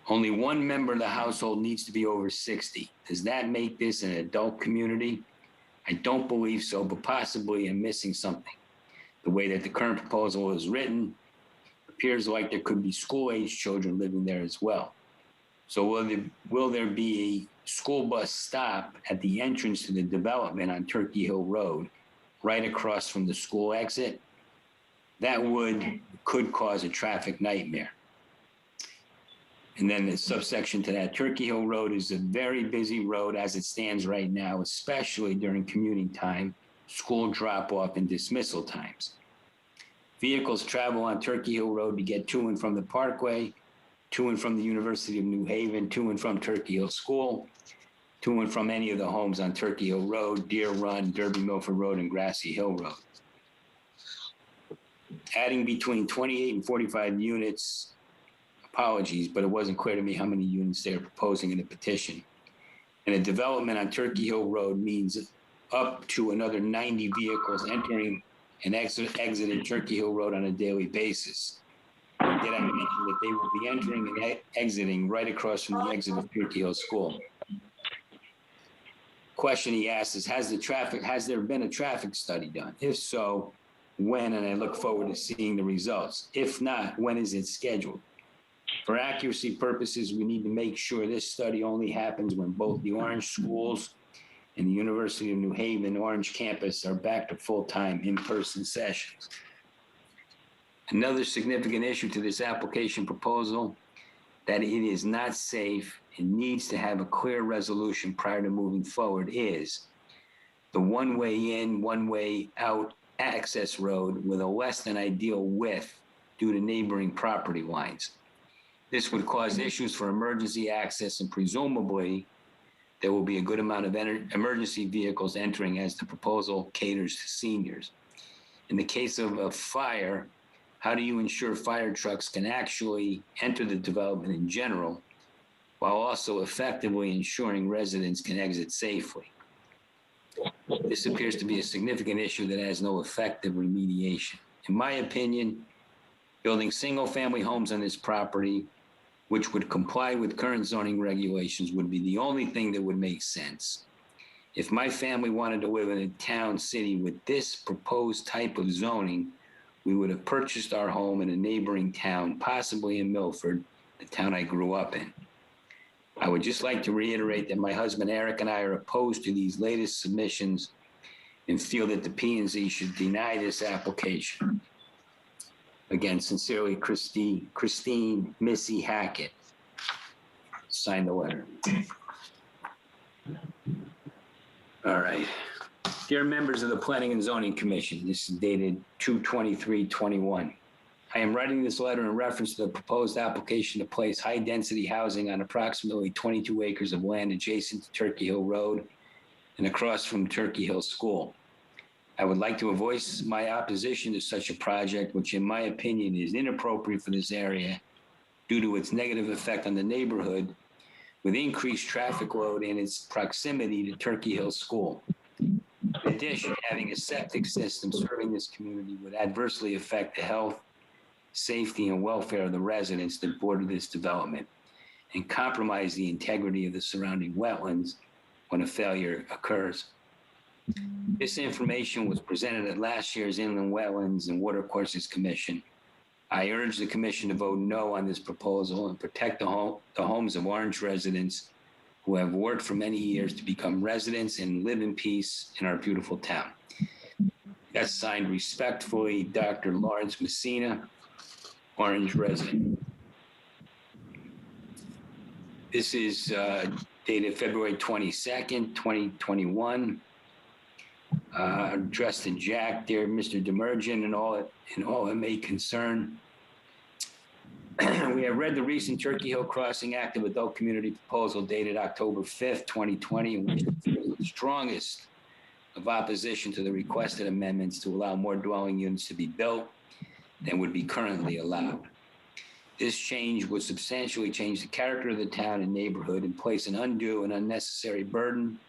Only one member of the household needs to be over 60. Does that make this an adult community? I don't believe so, but possibly I'm missing something. The way that the current proposal is written, appears like there could be school-age children living there as well. So will there be a school bus stop at the entrance to the development on Turkey Hill Road, right across from the school exit? That could cause a traffic nightmare. And then the subsection to that, Turkey Hill Road is a very busy road as it stands right now, especially during commuting time, school drop-off, and dismissal times. Vehicles travel on Turkey Hill Road to get to and from the Parkway, to and from the University of New Haven, to and from Turkey Hill School, to and from any of the homes on Turkey Hill Road, Deer Run, Derby Milford Road, and Grassy Hill Road. Adding between 28 and 45 units, apologies, but it wasn't clear to me how many units they're proposing in the petition. And a development on Turkey Hill Road means up to another 90 vehicles entering and exiting Turkey Hill Road on a daily basis. And did I mention that they will be entering and exiting right across from the exit of Turkey Hill School? question he asked is, has there been a traffic study done? If so, when? And I look forward to seeing the results. If not, when is it scheduled? For accuracy purposes, we need to make sure this study only happens when both the Orange schools and the University of New Haven Orange campus are back to full-time in-person sessions. Another significant issue to this application proposal that it is not safe and needs to have a clear resolution prior to moving forward is the one-way in, one-way out access road with a less than ideal width due to neighboring property lines. This would cause issues for emergency access, and presumably there will be a good amount of emergency vehicles entering as the proposal caters to seniors. In the case of a fire, how do you ensure fire trucks can actually enter the development in general, while also effectively ensuring residents can exit safely? This appears to be a significant issue that has no effective remediation. In my opinion, building single-family homes on this property, which would comply with current zoning regulations, would be the only thing that would make sense. If my family wanted to live in a town city with this proposed type of zoning, we would have purchased our home in a neighboring town, possibly in Milford, the town I grew up in. I would just like to reiterate that my husband Eric and I are opposed to these latest submissions and feel that the P&Z should deny this application. Again, sincerely, Christine Missy Hackett. Signed the letter. All right. Dear members of the Planning and Zoning Commission, this is dated 2/23/21. I am writing this letter in reference to the proposed application to place high-density housing on approximately 22 acres of land adjacent to Turkey Hill Road and across from Turkey Hill School. I would like to voice my opposition to such a project, which in my opinion is inappropriate for this area due to its negative effect on the neighborhood with increased traffic load and its proximity to Turkey Hill School. In addition, having a septic system serving this community would adversely affect the health, safety, and welfare of the residents that border this development and compromise the integrity of the surrounding wetlands when a failure occurs. This information was presented at last year's Inland Wetlands and Watercourses Commission. I urge the commission to vote no on this proposal and protect the homes of Orange residents who have worked for many years to become residents and live in peace in our beautiful town. That's signed respectfully, Dr. Lawrence Messina, Orange resident. This is dated February 22nd, 2021. Addressed to Jack, dear Mr. Demerjen, and all it may concern. We have read the recent Turkey Hill Crossing Active Adult Community Proposal dated October 5th, 2020, in which the strongest of opposition to the requested amendments to allow more dwelling units to be built than would be currently allowed. This change would substantially change the character of the town and neighborhood and place an undue and unnecessary burden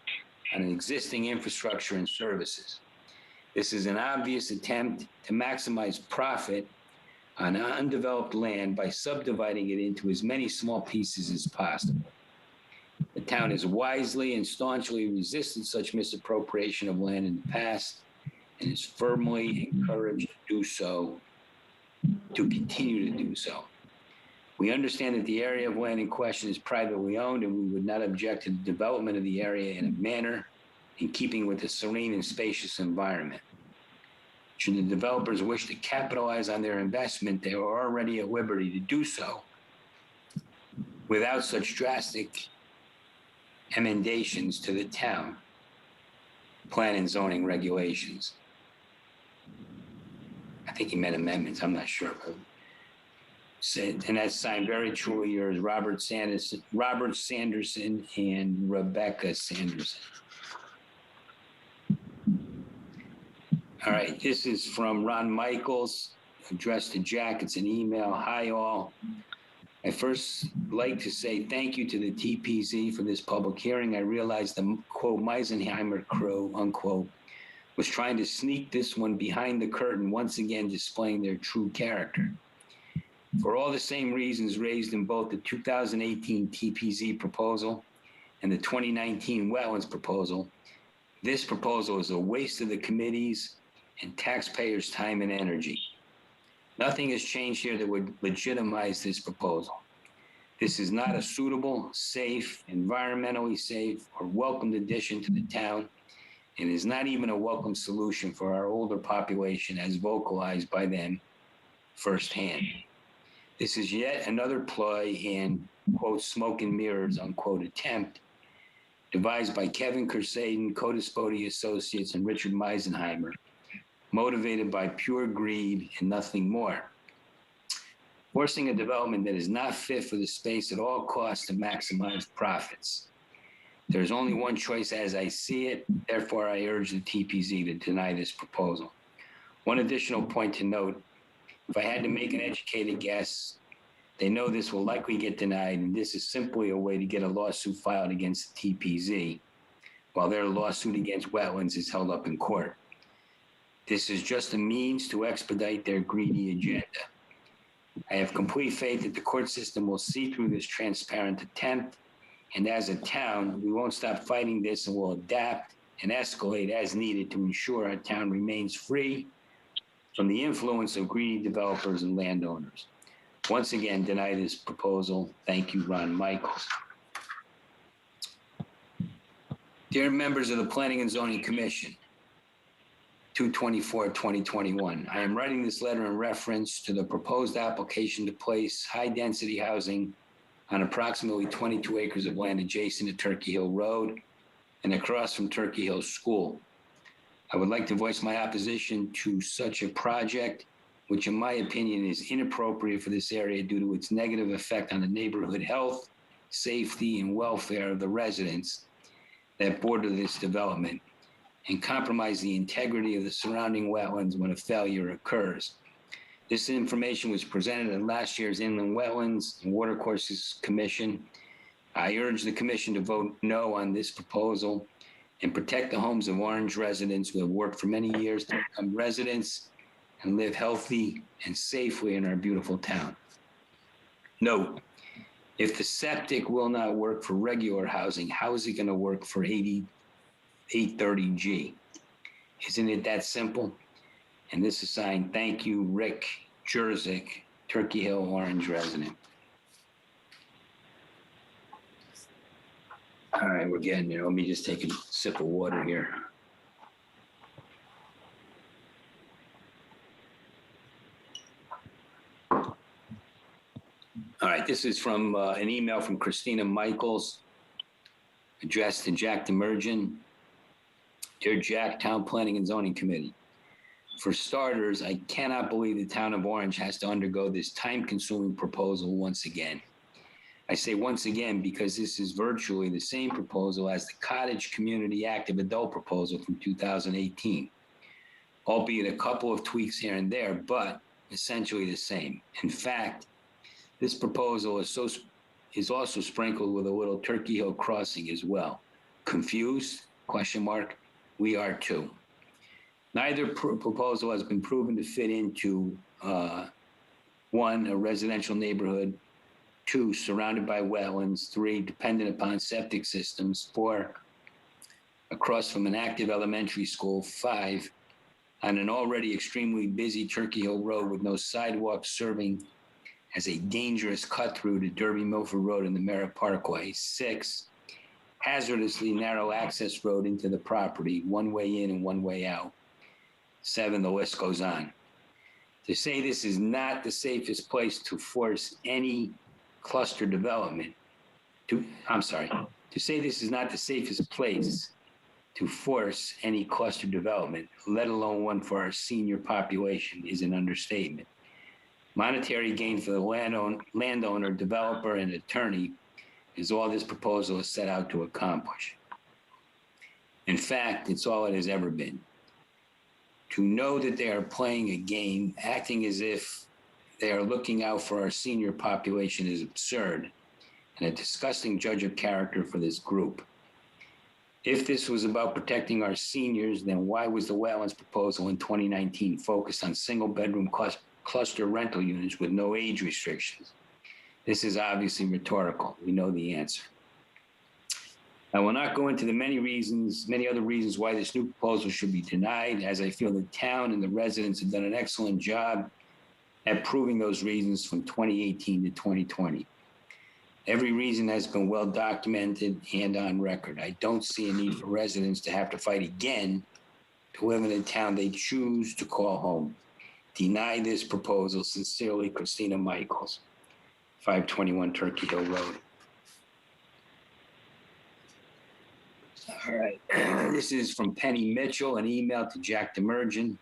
on existing infrastructure and services. This is an obvious attempt to maximize profit on undeveloped land by subdividing it into as many small pieces as possible. The town has wisely and staunchly resisted such misappropriation of land in the past and is firmly encouraged to do so, to continue to do so. We understand that the area of land in question is privately owned, and we would not object to the development of the area in a manner in keeping with the serene and spacious environment. Should the developers wish to capitalize on their investment, they are already at liberty to do so without such drastic emendations to the town plan and zoning regulations. I think he meant amendments, I'm not sure. And that's signed very truly yours, Robert Sanderson and Rebecca Sanderson. All right, this is from Ron Michaels, addressed to Jack. It's an email. Hi, all. I first like to say thank you to the TPZ for this public hearing. I realize the, quote, Meisenheimer crew, unquote, was trying to sneak this one behind the curtain, once again displaying their true character. For all the same reasons raised in both the 2018 TPZ proposal and the 2019 wetlands proposal, this proposal is a waste of the committee's and taxpayers' time and energy. Nothing has changed here that would legitimize this proposal. This is not a suitable, safe, environmentally safe, or welcomed addition to the town, and is not even a welcome solution for our older population as vocalized by them firsthand. This is yet another ploy and, quote, smoke and mirrors, unquote, attempt devised by Kevin Kersaden, Codispoti Associates, and Richard Meisenheimer, motivated by pure greed and nothing more. Forcing a development that is not fit for the space at all costs to maximize profits. There's only one choice as I see it, therefore I urge the TPZ to deny this proposal. One additional point to note, if I had to make an educated guess, they know this will likely get denied, and this is simply a way to get a lawsuit filed against the TPZ, while their lawsuit against wetlands is held up in court. This is just a means to expedite their greedy agenda. I have complete faith that the court system will see through this transparent attempt, and as a town, we won't stop fighting this and will adapt and escalate as needed to ensure our town remains free from the influence of greedy developers and landowners. Once again, deny this proposal. Thank you, Ron Michaels. Dear members of the Planning and Zoning Commission, 2/24/2021. I am writing this letter in reference to the proposed application to place high-density housing on approximately 22 acres of land adjacent to Turkey Hill Road and across from Turkey Hill School. I would like to voice my opposition to such a project, which in my opinion is inappropriate for this area due to its negative effect on the neighborhood health, safety, and welfare of the residents that border this development, and compromise the integrity of the surrounding wetlands when a failure occurs. This information was presented at last year's Inland Wetlands and Watercourses Commission. I urge the commission to vote no on this proposal and protect the homes of Orange residents who have worked for many years to become residents and live healthy and safely in our beautiful town. Note, if the septic will not work for regular housing, how is it going to work for 830G? Isn't it that simple? And this is signed, thank you, Rick Jerzik, Turkey Hill Orange resident. All right, we're getting there. Let me just take a sip of water here. All right, this is from an email from Christina Michaels, addressed to Jack Demergen. Dear Jack, Town Planning and Zoning Committee. For starters, I cannot believe the town of Orange has to undergo this time-consuming proposal once again. I say once again because this is virtually the same proposal as the Cottage Community Active Adult proposal from 2018, albeit a couple of tweaks here and there, but essentially the same. In fact, this proposal is also sprinkled with a little Turkey Hill crossing as well. Confused? Question mark. We are too. Neither proposal has been proven to fit into 1, a residential neighborhood, 2, surrounded by wetlands, 3, dependent upon septic systems, 4, across from an active elementary school, 5, on an already extremely busy Turkey Hill Road with no sidewalks serving as a dangerous cut through to Derby Milford Road and the Merritt Parkway, 6, hazardously narrow access road into the property, one way in and one way out, 7, the list goes on. To say this is not the safest place to force any cluster development, to say this is not the safest place to force any cluster development, let alone one for our senior population, is an understatement. Monetary gain for the landowner, developer, and attorney is all this proposal is set out to accomplish. In fact, it's all it has ever been. To know that they are playing a game, acting as if they are looking out for our senior population is absurd and a disgusting judge of character for this group. If this was about protecting our seniors, then why was the wetlands proposal in 2019 focused on single-bedroom cluster rental units with no age restrictions? This is obviously rhetorical. We know the answer. I will not go into the many other reasons why this new proposal should be denied, as I feel the town and the residents have done an excellent job at proving those reasons from 2018 to 2020. Every reason has been well documented and on record. I don't see a need for residents to have to fight again to live in a town they choose to call home. Deny this proposal. Sincerely, Christina Michaels, 521 Turkey Hill Road. All right. This is from Penny Mitchell, an email to Jack Demergen.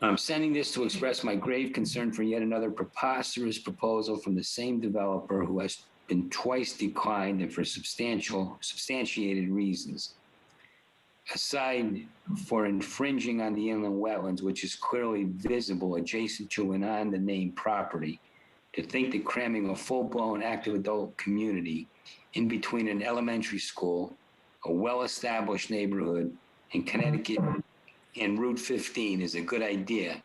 I'm sending this to express my grave concern for yet another preposterous proposal from the same developer who has been twice declined and for substantiated reasons. Aside for infringing on the inland wetlands, which is clearly visible adjacent to and on the named property, to think that cramming a full-blown active adult community in between an elementary school, a well-established neighborhood in Connecticut, and Route 15 is a good idea.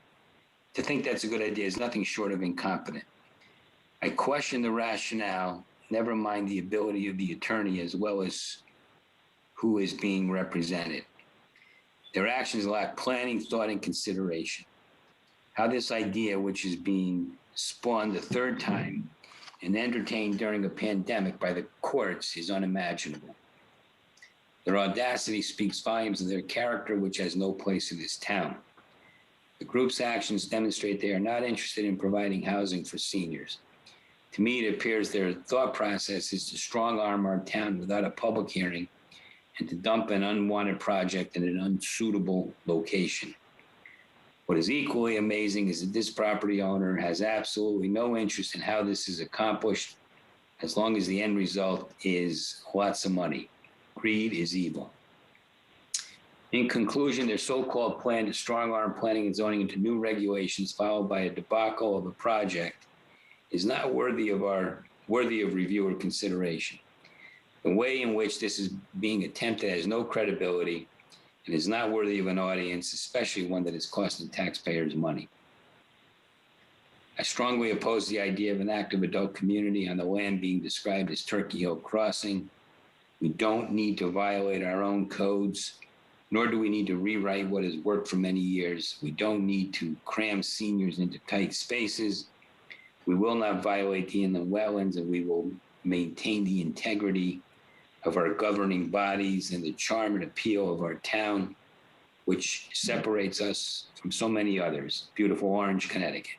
To think that's a good idea is nothing short of incompetent. I question the rationale, never mind the ability of the attorney as well as who is being represented. Their actions lack planning, thought, and consideration. How this idea, which is being spawned a third time and entertained during a pandemic by the courts, is unimaginable. Their audacity speaks volumes of their character, which has no place in this town. The group's actions demonstrate they are not interested in providing housing for seniors. To me, it appears their thought process is to strong-arm our town without a public hearing and to dump an unwanted project in an unsuitable location. What is equally amazing is that this property owner has absolutely no interest in how this is accomplished, as long as the end result is lots of money. Greed is evil. In conclusion, their so-called plan to strong-arm planning and zoning into new regulations, followed by a debacle of a project, is not worthy of review or consideration. The way in which this is being attempted has no credibility and is not worthy of an audience, especially one that is costing taxpayers money. I strongly oppose the idea of an active adult community on the land being described as Turkey Hill Crossing. We don't need to violate our own codes, nor do we need to rewrite what has worked for many years. We don't need to cram seniors into tight spaces. We will not violate the inland wetlands, and we will maintain the integrity of our governing bodies and the charm and appeal of our town, which separates us from so many others. Beautiful Orange, Connecticut.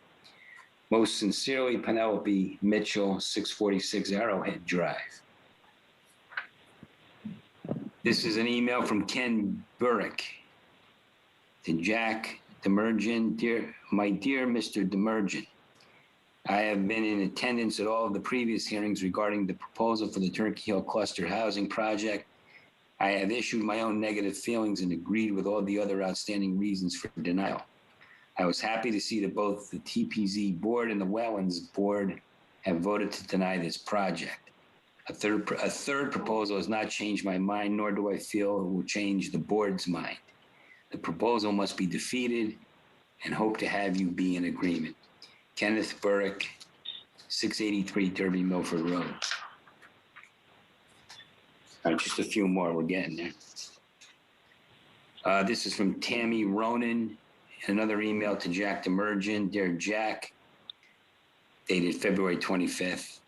Most sincerely, Penelope Mitchell, 646 Arrowhead Drive. This is an email from Ken Burrick to Jack Demergen. My dear Mr. Demergen, I have been in attendance at all of the previous hearings regarding the proposal for the Turkey Hill Cluster Housing Project. I have issued my own negative feelings and agreed with all the other outstanding reasons for denial. I was happy to see that both the TPZ board and the Wetlands board have voted to deny this project. A third proposal has not changed my mind, nor do I feel it will change the board's mind. The proposal must be defeated and hope to have you be in agreement. Kenneth Burrick, 683 Derby Milford Road. All right, just a few more, we're getting there. This is from Tammy Ronan, another email to Jack Demergen. Dear Jack, dated February 25th,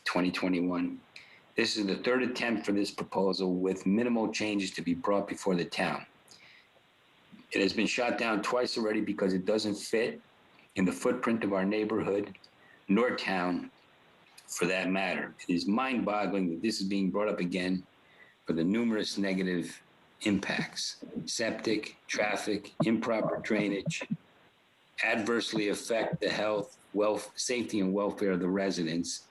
2021. This is the third attempt for this proposal with minimal changes to be brought before the town. It has been shot down twice already because it doesn't fit in the footprint of our neighborhood, nor town, for that matter. It is mind-boggling that this is being brought up again for the numerous negative impacts. Septic, traffic, improper drainage, adversely affect the health, safety, and welfare of the residents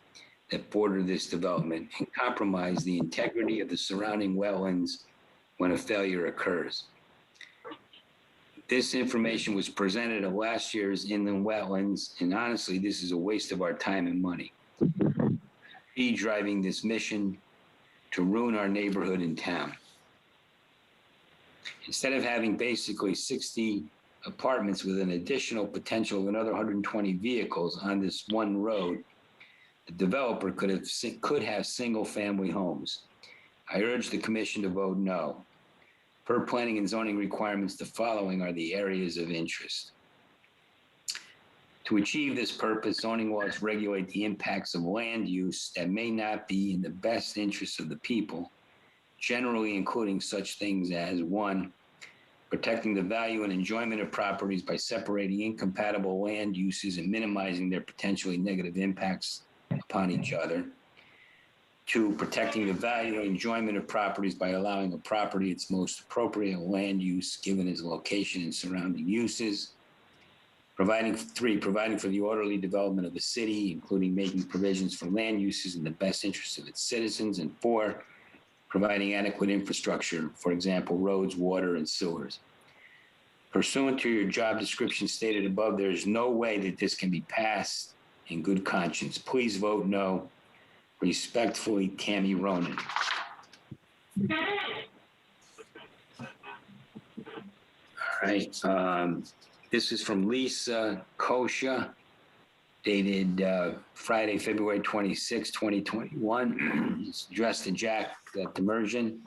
that border this development and compromise the integrity of the surrounding wetlands when a failure occurs. This information was presented at last year's inland wetlands, and honestly, this is a waste of our time and money. Be driving this mission to ruin our neighborhood and town. Instead of having basically 60 apartments with an additional potential of another 120 vehicles on this one road, the developer could have single-family homes. I urge the commission to vote no. Per planning and zoning requirements, the following are the areas of interest. To achieve this purpose, zoning laws regulate the impacts of land use that may not be in the best interest of the people, generally including such things as 1, protecting the value and enjoyment of properties by separating incompatible land uses and minimizing their potentially negative impacts upon each other. 2, protecting the value and enjoyment of properties by allowing a property its most appropriate land use given its location and surrounding uses. 3, providing for the orderly development of the city, including making provisions for land uses in the best interest of its citizens. And 4, providing adequate infrastructure, for example, roads, water, and sewers. Pursuant to your job description stated above, there is no way that this can be passed in good conscience. Please vote no. Respectfully, Tammy Ronan. All right. This is from Lisa Kosha, dated Friday, February 26, 2021. It's addressed to Jack Demersion.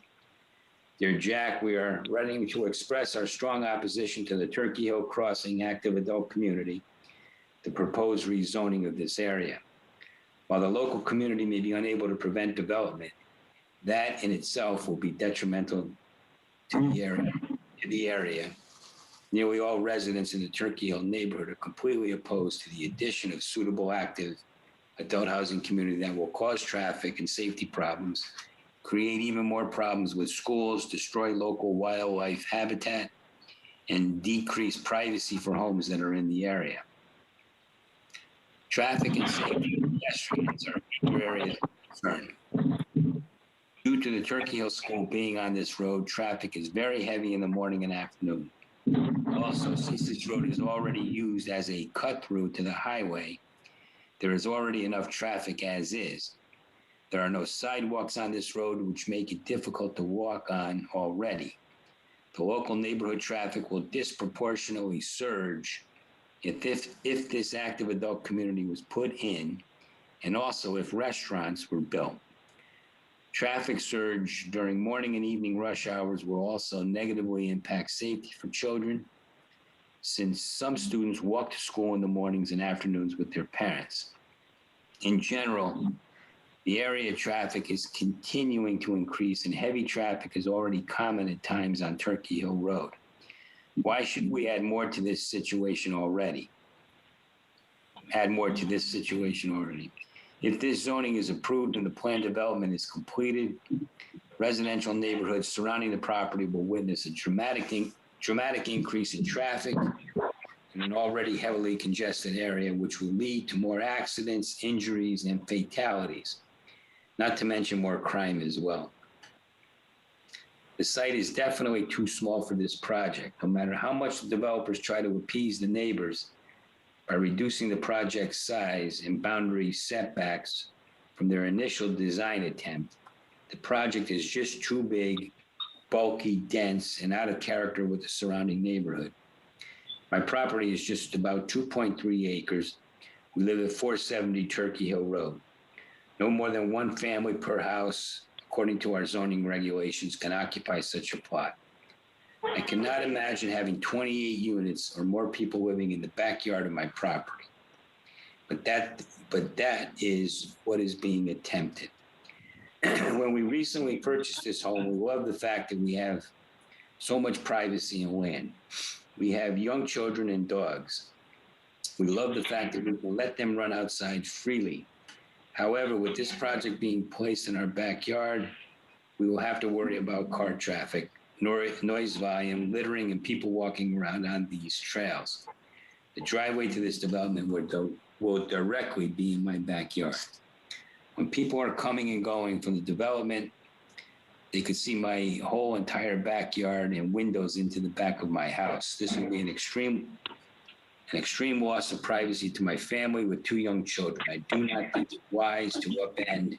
Dear Jack, we are writing to express our strong opposition to the Turkey Hill Crossing active adult community, the proposed rezoning of this area. While the local community may be unable to prevent development, that in itself will be detrimental to the area. Nearly all residents in the Turkey Hill neighborhood are completely opposed to the addition of suitable active adult housing community that will cause traffic and safety problems, create even more problems with schools, destroy local wildlife habitat, and decrease privacy for homes that are in the area. Traffic and safety of pedestrians are major areas of concern. Due to the Turkey Hill School being on this road, traffic is very heavy in the morning and afternoon. Also, since this road is already used as a cut-through to the highway, there is already enough traffic as is. There are no sidewalks on this road, which make it difficult to walk on already. The local neighborhood traffic will disproportionately surge if this active adult community was put in, and also if restaurants were built. Traffic surge during morning and evening rush hours will also negatively impact safety for children, since some students walk to school in the mornings and afternoons with their parents. In general, the area traffic is continuing to increase, and heavy traffic is already common at times on Turkey Hill Road. Why should we add more to this situation already? If this zoning is approved and the planned development is completed, residential neighborhoods surrounding the property will witness a dramatic increase in traffic in an already heavily congested area, which will lead to more accidents, injuries, and fatalities, not to mention more crime as well. The site is definitely too small for this project. No matter how much the developers try to appease the neighbors by reducing the project's size and boundary setbacks from their initial design attempt, the project is just too big, bulky, dense, and out of character with the surrounding neighborhood. My property is just about 2.3 acres. We live at 470 Turkey Hill Road. No more than one family per house, according to our zoning regulations, can occupy such a plot. I cannot imagine having 28 units or more people living in the backyard of my property. But that is what is being attempted. When we recently purchased this home, we love the fact that we have so much privacy and land. We have young children and dogs. We love the fact that we can let them run outside freely. However, with this project being placed in our backyard, we will have to worry about car traffic, noise volume, littering, and people walking around on these trails. The driveway to this development will directly be in my backyard. When people are coming and going from the development, they could see my whole entire backyard and windows into the back of my house. This would be an extreme loss of privacy to my family with 2 young children. I do not think it wise to upend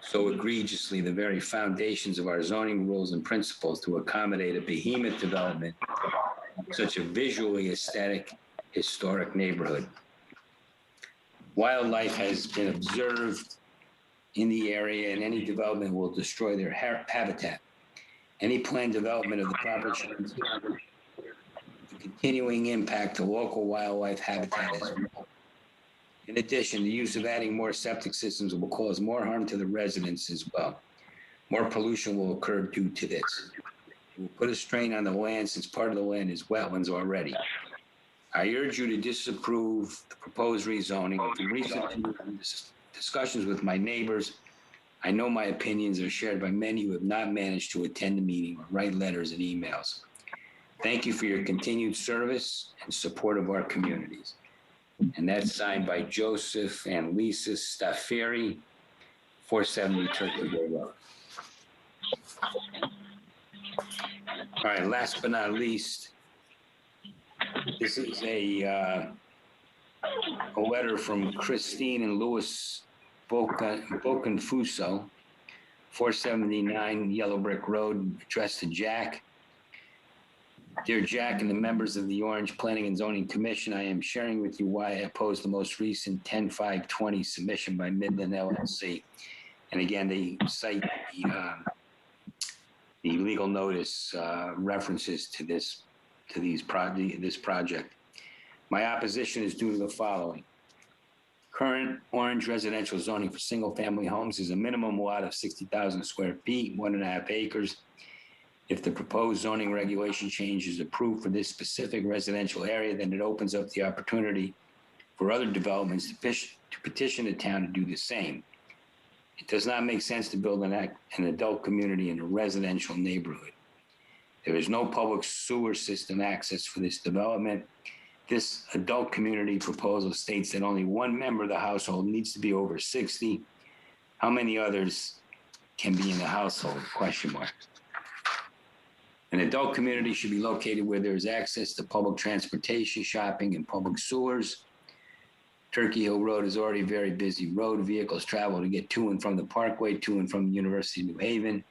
so egregiously the very foundations of our zoning rules and principles to accommodate a behemoth development in such a visually aesthetic, historic neighborhood. Wildlife has been observed in the area, and any development will destroy their habitat. Any planned development of the property should consider the continuing impact to local wildlife habitat as well. In addition, the use of adding more septic systems will cause more harm to the residents as well. More pollution will occur due to this. It will put a strain on the land since part of the land is wetlands already. I urge you to disapprove the proposed rezoning. From recent discussions with my neighbors, I know my opinions are shared by many who have not managed to attend the meeting or write letters and emails. Thank you for your continued service and support of our communities. And that's signed by Joseph and Lisa Stafferi, 470 Turkey Hill Road. All right, last but not least, this is a letter from Christine and Louis Boconfuso, 479 Yellow Brick Road, addressed to Jack. Dear Jack and the members of the Orange Planning and Zoning Commission, I am sharing with you why I oppose the most recent 10-5-20 submission by Midland LLC. And again, they cite the legal notice references to this project. My opposition is due to the following. Current Orange residential zoning for single-family homes is a minimum lot of 60,000 square feet, 1.5 acres. If the proposed zoning regulation change is approved for this specific residential area, then it opens up the opportunity for other developments to petition the town to do the same. It does not make sense to build an adult community in a residential neighborhood. There is no public sewer system access for this development. This adult community proposal states that only one member of the household needs to be over 60. How many others can be in the household? Question mark. An adult community should be located where there is access to public transportation, shopping, and public sewers. Turkey Hill Road is already a very busy road. Vehicles travel to get to and from the Parkway, to and from the University of New Haven,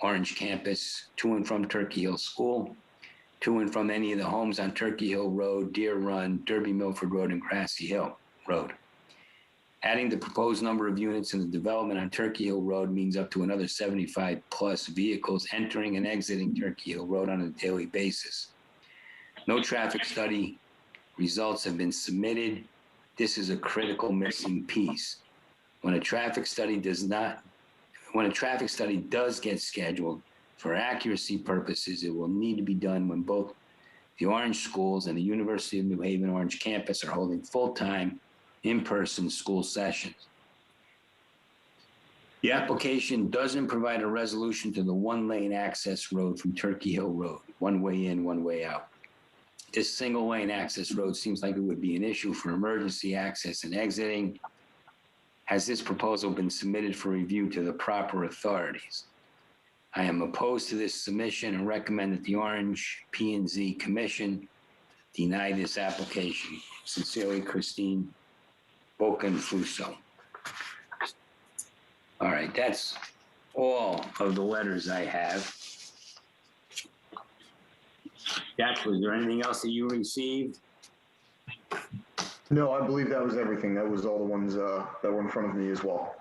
Orange campus, to and from Turkey Hill School, to and from any of the homes on Turkey Hill Road, Deer Run, Derby Milford Road, and Grassy Hill Road. Adding the proposed number of units in the development on Turkey Hill Road means up to another 75 plus vehicles entering and exiting Turkey Hill Road on a daily basis. No traffic study results have been submitted. This is a critical missing piece. When a traffic study does get scheduled, for accuracy purposes, it will need to be done when both the Orange schools and the University of New Haven Orange campus are holding full-time, in-person school sessions. The application doesn't provide a resolution to the one-lane access road from Turkey Hill Road, one way in, one way out. This single-lane access road seems like it would be an issue for emergency access and exiting. Has this proposal been submitted for review to the proper authorities? I am opposed to this submission and recommend that the Orange P&Z Commission deny this application. Sincerely, Christine Boconfuso. All right, that's all of the letters I have. Jack, was there anything else that you received? No, I believe that was everything. That was all the ones that were in front of me as well.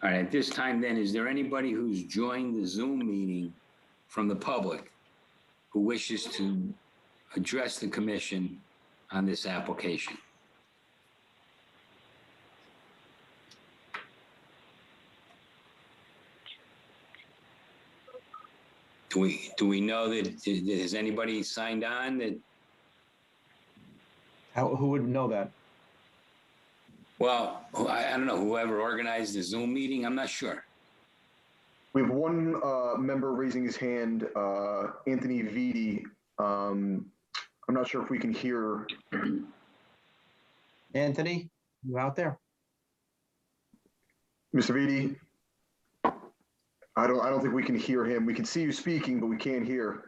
All right, at this time then, is there anybody who's joined the Zoom meeting from the public who wishes to address the commission on this application? Do we know that, has anybody signed on that? Who would know that? Well, I don't know, whoever organized the Zoom meeting, I'm not sure. We have one member raising his hand, Anthony Vitti. I'm not sure if we can hear. Anthony, you out there? Mr. Vitti? I don't think we can hear him. We can see you speaking, but we can't hear.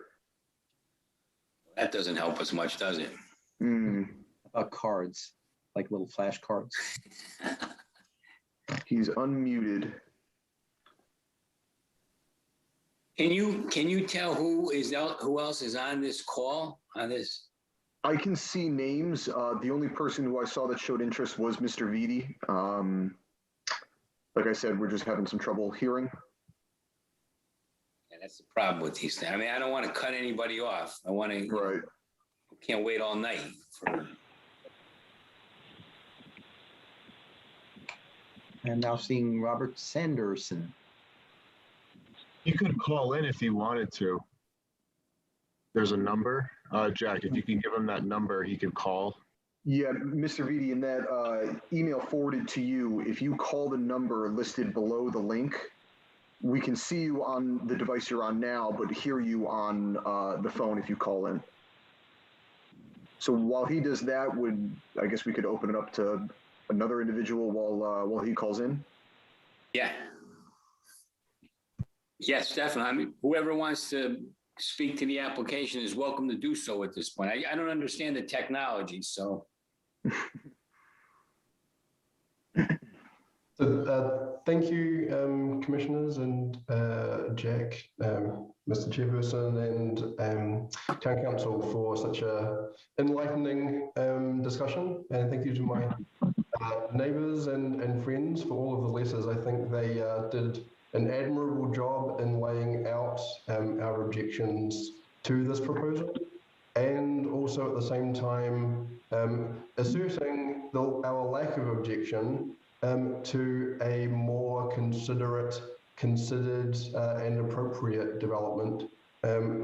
That doesn't help us much, does it? Cards, like little flash cards. He's unmuted. Can you tell who else is on this call on this? I can see names. The only person who I saw that showed interest was Mr. Vitti. Like I said, we're just having some trouble hearing. Yeah, that's the problem with these things. I mean, I don't want to cut anybody off. I want to. Right. Can't wait all night for. And now seeing Robert Sanderson. You could call in if you wanted to. There's a number. Jack, if you can give him that number, he could call. Yeah, Mr. Vitti, in that email forwarded to you, if you call the number listed below the link, we can see you on the device you're on now, but hear you on the phone if you call in. So while he does that, I guess we could open it up to another individual while he calls in? Yeah. Yes, definitely. I mean, whoever wants to speak to the application is welcome to do so at this point. I don't understand the technology, so. So, thank you, commissioners and Jack, Mr. Chairperson, and Town Council for such a enlightening discussion. And thank you to my neighbours and friends for all of the letters. I think they did an admirable job in laying out our objections to this proposal, and also at the same time asserting our lack of objection to a more considered and appropriate development,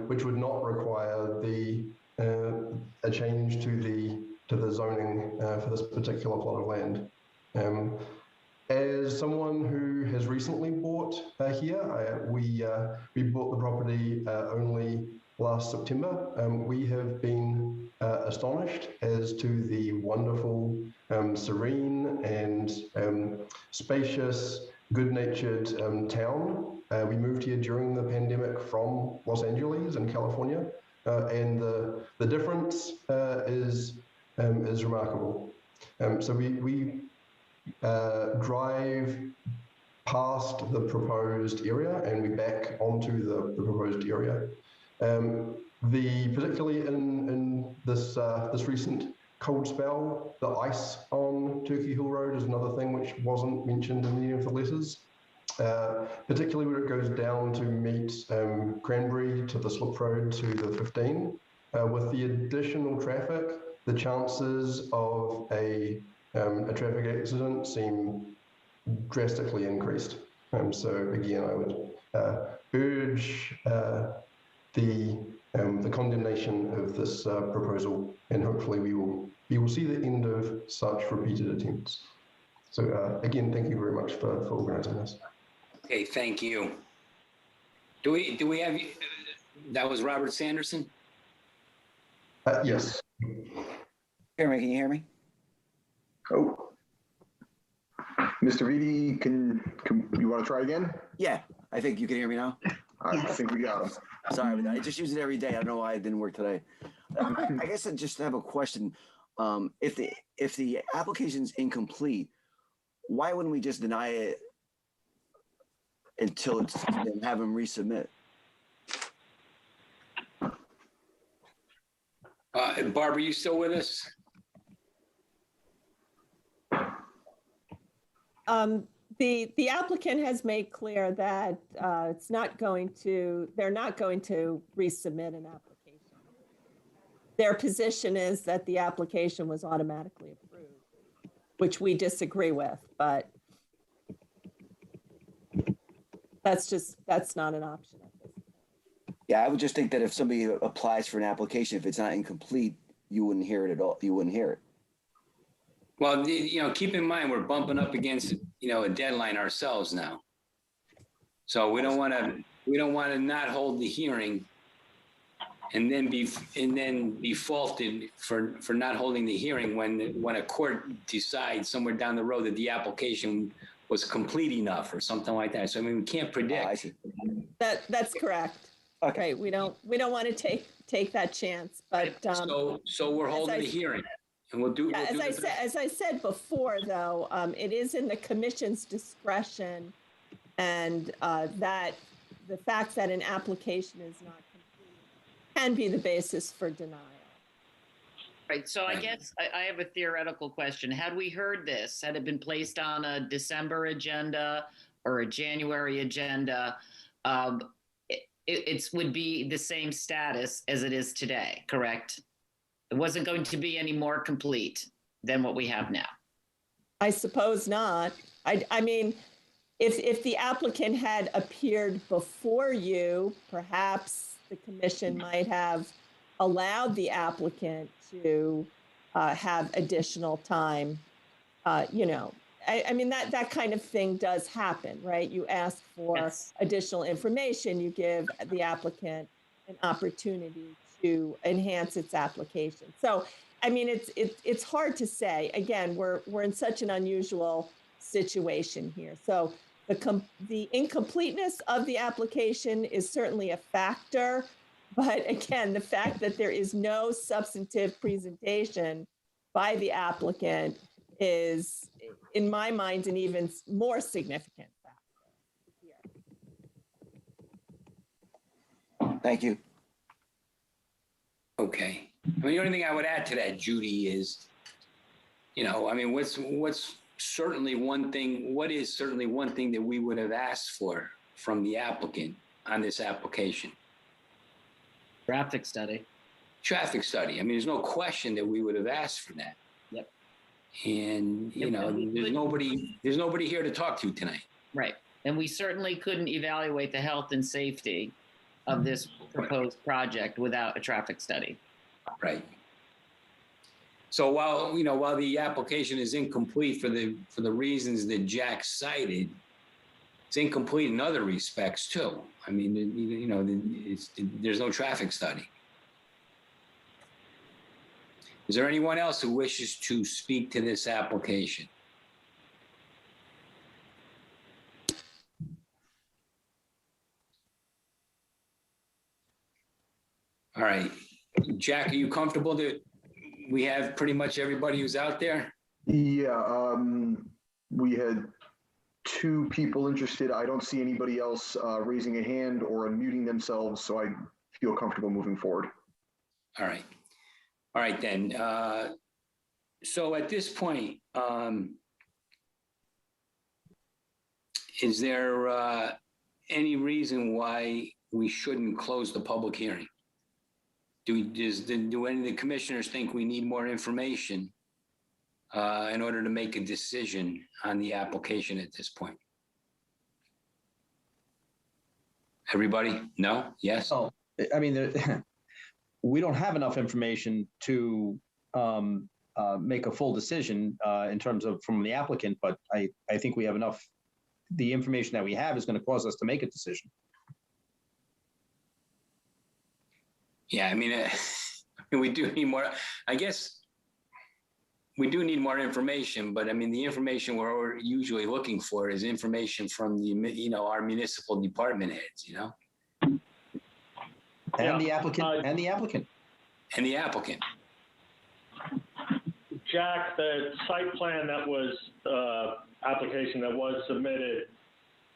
which would not require a change to the zoning for this particular plot of land. As someone who has recently bought here, we bought the property only last September. We have been astonished as to the wonderful, serene and spacious, good-natured town. We moved here during the pandemic from Los Angeles in California, and the difference is remarkable. So we drive past the proposed area and we back onto the proposed area. Particularly in this recent cold spell, the ice on Turkey Hill Road is another thing which wasn't mentioned in any of the letters. Particularly when it goes down to meet Cranberry to the slip road to the 15. With the additional traffic, the chances of a traffic accident seem drastically increased. So again, I would urge the condemnation of this proposal, and hopefully we will see the end of such repeated attempts. So again, thank you very much for organising this. Okay, thank you. Do we have? That was Robert Sanderson? Yes. Jeremy, can you hear me? Oh. Mr. Vitti, can you want to try again? Yeah, I think you can hear me now. I think we got him. Sorry, I just use it every day. I don't know why it didn't work today. I guess I just have a question. If the application's incomplete, why wouldn't we just deny it until it's and have them resubmit? Barb, are you still with us? The applicant has made clear that they're not going to resubmit an application. Their position is that the application was automatically approved, which we disagree with, but that's not an option at this point. Yeah, I would just think that if somebody applies for an application, if it's not incomplete, you wouldn't hear it at all. You wouldn't hear it. Well, keep in mind, we're bumping up against, a deadline ourselves now. So we don't want to not hold the hearing and then be faulted for not holding the hearing when a court decides somewhere down the road that the application was complete enough or something like that. So I mean, we can't predict. I see. That's correct. Okay. Right. We don't want to take that chance, but so we're holding the hearing. And we'll do. Yeah, as I said before, though, it is in the commission's discretion, and that the fact that an application is not complete can be the basis for denial. Right. So I guess I have a theoretical question. Had we heard this, had it been placed on a December agenda or a January agenda, it would be the same status as it is today, correct? It wasn't going to be any more complete than what we have now. I suppose not. I mean, if the applicant had appeared before you, perhaps the commission might have allowed the applicant to have additional time. You know, I mean, that kind of thing does happen, right? You ask for Yes. additional information, you give the applicant an opportunity to enhance its application. So, I mean, it's hard to say. Again, we're in such an unusual situation here. So the incompleteness of the application is certainly a factor. But again, the fact that there is no substantive presentation by the applicant is, in my mind, an even more significant factor here. Thank you. Okay. I mean, the only thing I would add to that, Judy, is, you know, I mean, what is certainly one thing that we would have asked for from the applicant on this application? Traffic study. Traffic study. I mean, there's no question that we would have asked for that. Yep. And, you know, there's nobody here to talk to tonight. Right. And we certainly couldn't evaluate the health and safety of this proposed project without a traffic study. Right. So while the application is incomplete for the reasons that Jack cited, it's incomplete in other respects too. I mean, you know, there's no traffic study. Is there anyone else who wishes to speak to this application? All right. Jack, are you comfortable that we have pretty much everybody who's out there? Yeah, we had 2 people interested. I don't see anybody else raising a hand or unmuting themselves, so I feel comfortable moving forward. All right. All right, then. So at this point, is there any reason why we shouldn't close the public hearing? Do any of the commissioners think we need more information in order to make a decision on the application at this point? Everybody? No? Yes? Oh, I mean, we don't have enough information to make a full decision in terms of from the applicant, but I think we have enough. The information that we have is going to cause us to make a decision. Yeah, I mean, we do need more. I guess we do need more information, but I mean, the information we're usually looking for is information from our municipal department heads, you know? And the applicant, and the applicant. And the applicant. Jack, the site plan that was, application that was submitted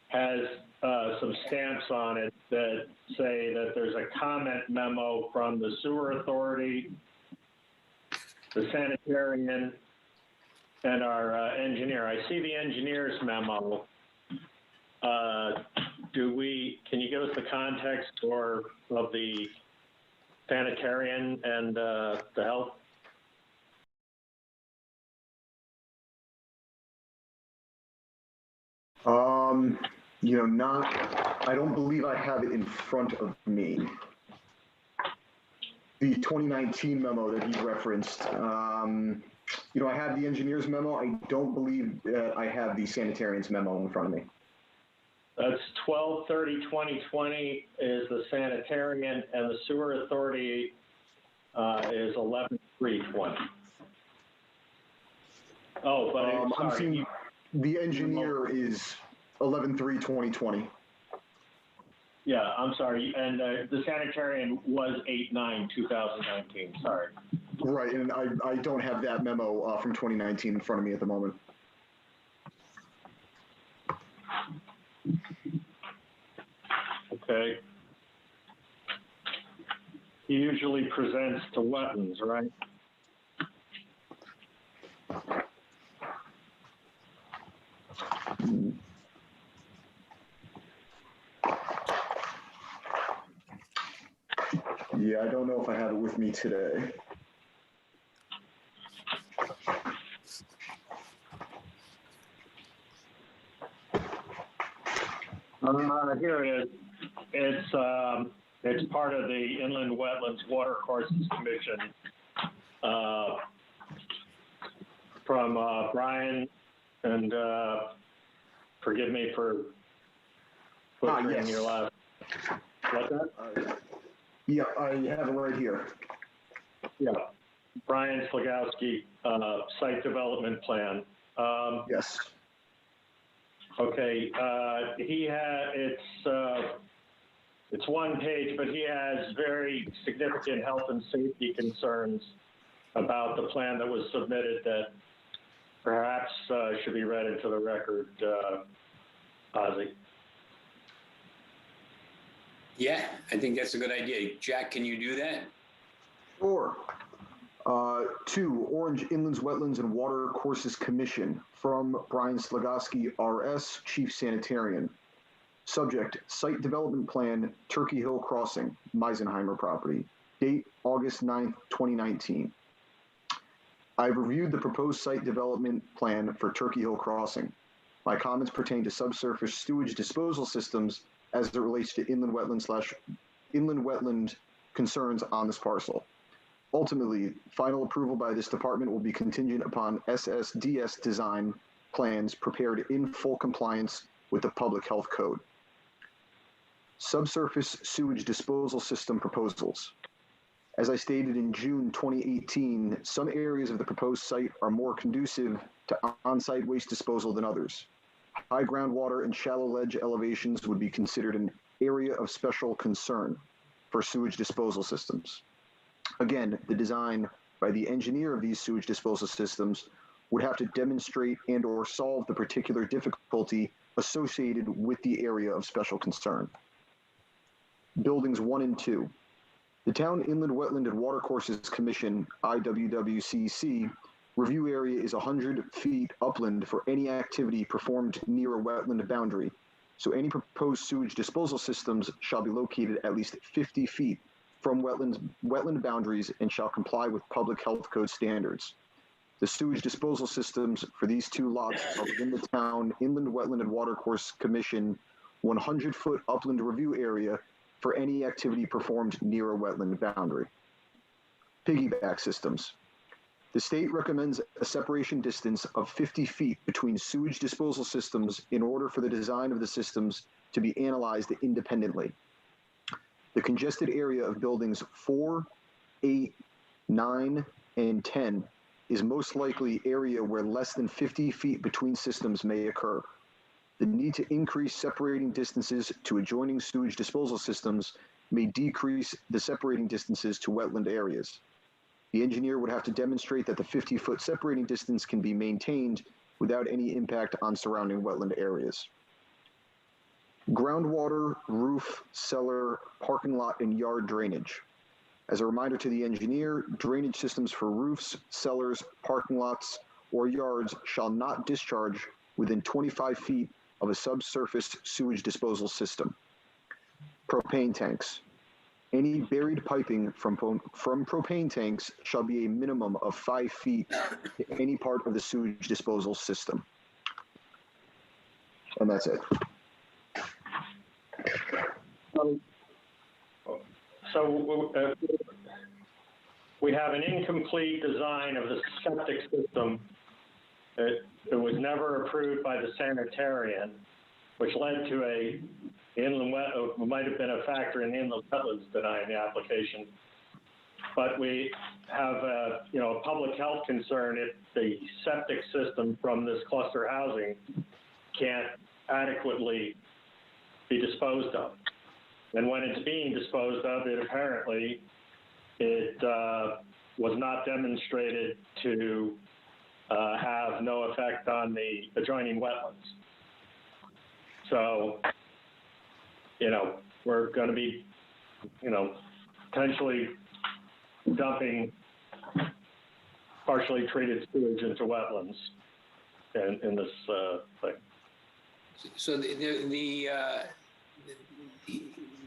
has some stamps on it that say that there's a comment memo from the sewer authority, the sanitarian, and our engineer. I see the engineer's memo. Can you give us the context of the sanitarian and the health? I don't believe I have it in front of me. The 2019 memo that he referenced, I have the engineer's memo. I don't believe I have the sanitarian's memo in front of me. That's 12/30/2020 is the sanitarian, and the sewer authority is 11/3/20. Oh, but I'm sorry. seeing the engineer is 11/3/2020. Yeah, I'm sorry. And the sanitarian was 8/9/2019. Sorry. Right, and I don't have that memo from 2019 in front of me at the moment. Okay. Okay. He usually presents to Wetlands, right? Yeah, I don't know if I have it with me today. Here it is. It's part of the Inland Wetlands Watercourses Commission from Brian, and forgive me for butchering yes. your last. What's that? Yeah, I have it right here. Yeah, Brian Slagowski, site development plan. Yes. Okay, it's one page, but he has very significant health and safety concerns about the plan that was submitted that perhaps should be read into the record, Ozzy. Yeah, I think that's a good idea. Jack, can you do that? Sure. 2, Orange Inlands, Wetlands, and Water Courses Commission from Brian Slagowski, RS, Chief Sanitarian. Subject, Site Development Plan, Turkey Hill Crossing, Meisenheimer property. Date, August 9th, 2019. I've reviewed the proposed site development plan for Turkey Hill Crossing. My comments pertain to subsurface sewage disposal systems as it relates to inland wetland concerns on this parcel. Ultimately, final approval by this department will be contingent upon SSDS design plans prepared in full compliance with the Public Health Code. Subsurface sewage disposal system proposals. As I stated in June 2018, some areas of the proposed site are more conducive to on-site waste disposal than others. High groundwater and shallow ledge elevations would be considered an area of special concern for sewage disposal systems. Again, the design by the engineer of these sewage disposal systems would have to demonstrate and/or solve the particular difficulty associated with the area of special concern. Buildings 1 and 2. The Town Inland Wetland and Watercourses Commission, IWWCC, review area is 100 feet upland for any activity performed near a wetland boundary, so any proposed sewage disposal systems shall be located at least 50 feet from wetland boundaries and shall comply with Public Health Code standards. The sewage disposal systems for these 2 lots are within the Town Inland Wetland and Watercourse Commission 100-foot upland review area for any activity performed near a wetland boundary. Piggyback systems. The state recommends a separation distance of 50 feet between sewage disposal systems in order for the design of the systems to be analyzed independently. The congested area of buildings 4, 8, 9, and 10 is most likely area where less than 50 feet between systems may occur. The need to increase separating distances to adjoining sewage disposal systems may decrease the separating distances to wetland areas. The engineer would have to demonstrate that the 50-foot separating distance can be maintained without any impact on surrounding wetland areas. Groundwater, roof, cellar, parking lot, and yard drainage. As a reminder to the engineer, drainage systems for roofs, cellars, parking lots, or yards shall not discharge within 25 feet of a subsurface sewage disposal system. Propane tanks. Any buried piping from propane tanks shall be a minimum of 5 feet to any part of the sewage disposal system. And that's it. So we have an incomplete design of the septic system. It was never approved by the sanitarian, which led to might have been a factor in inland wetlands denying the application. But we have a public health concern if the septic system from this cluster housing can't adequately be disposed of. And when it's being disposed of, it was not demonstrated to have no effect on the adjoining wetlands. So, we're going to be, potentially dumping partially treated sewage into wetlands in this thing. So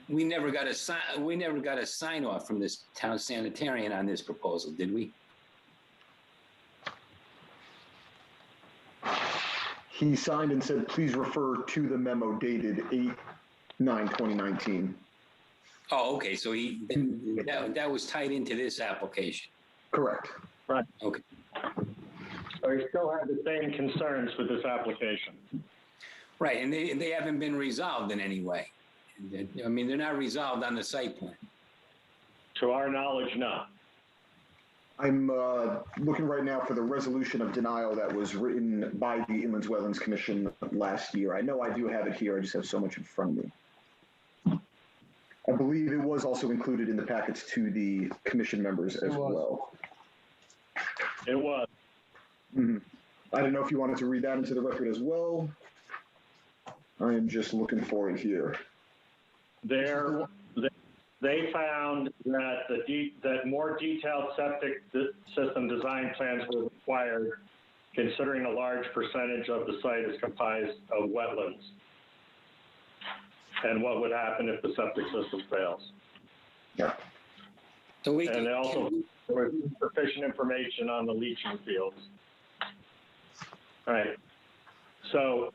we never got a sign off from this town sanitarian on this proposal, did we? He signed and said, please refer to the memo dated 8/9/2019. Oh, okay, so that was tied into this application. Correct. Right. Okay. So we still have the same concerns with this application. Right, and they haven't been resolved in any way. I mean, they're not resolved on the site plan. To our knowledge, no. I'm looking right now for the resolution of denial that was written by the Inland Wetlands Commission last year. I know I do have it here. I just have so much in front of me. I believe it was also included in the packets to the commission members as well. It was. Mm-hmm. I don't know if you wanted to read that into the record as well. I am just looking for it here. They found that that more detailed septic system design plans were required, considering a large percentage of the site is comprised of wetlands. And what would happen if the septic system fails? Yeah. So and also, there was insufficient information on the leaching fields. All right. So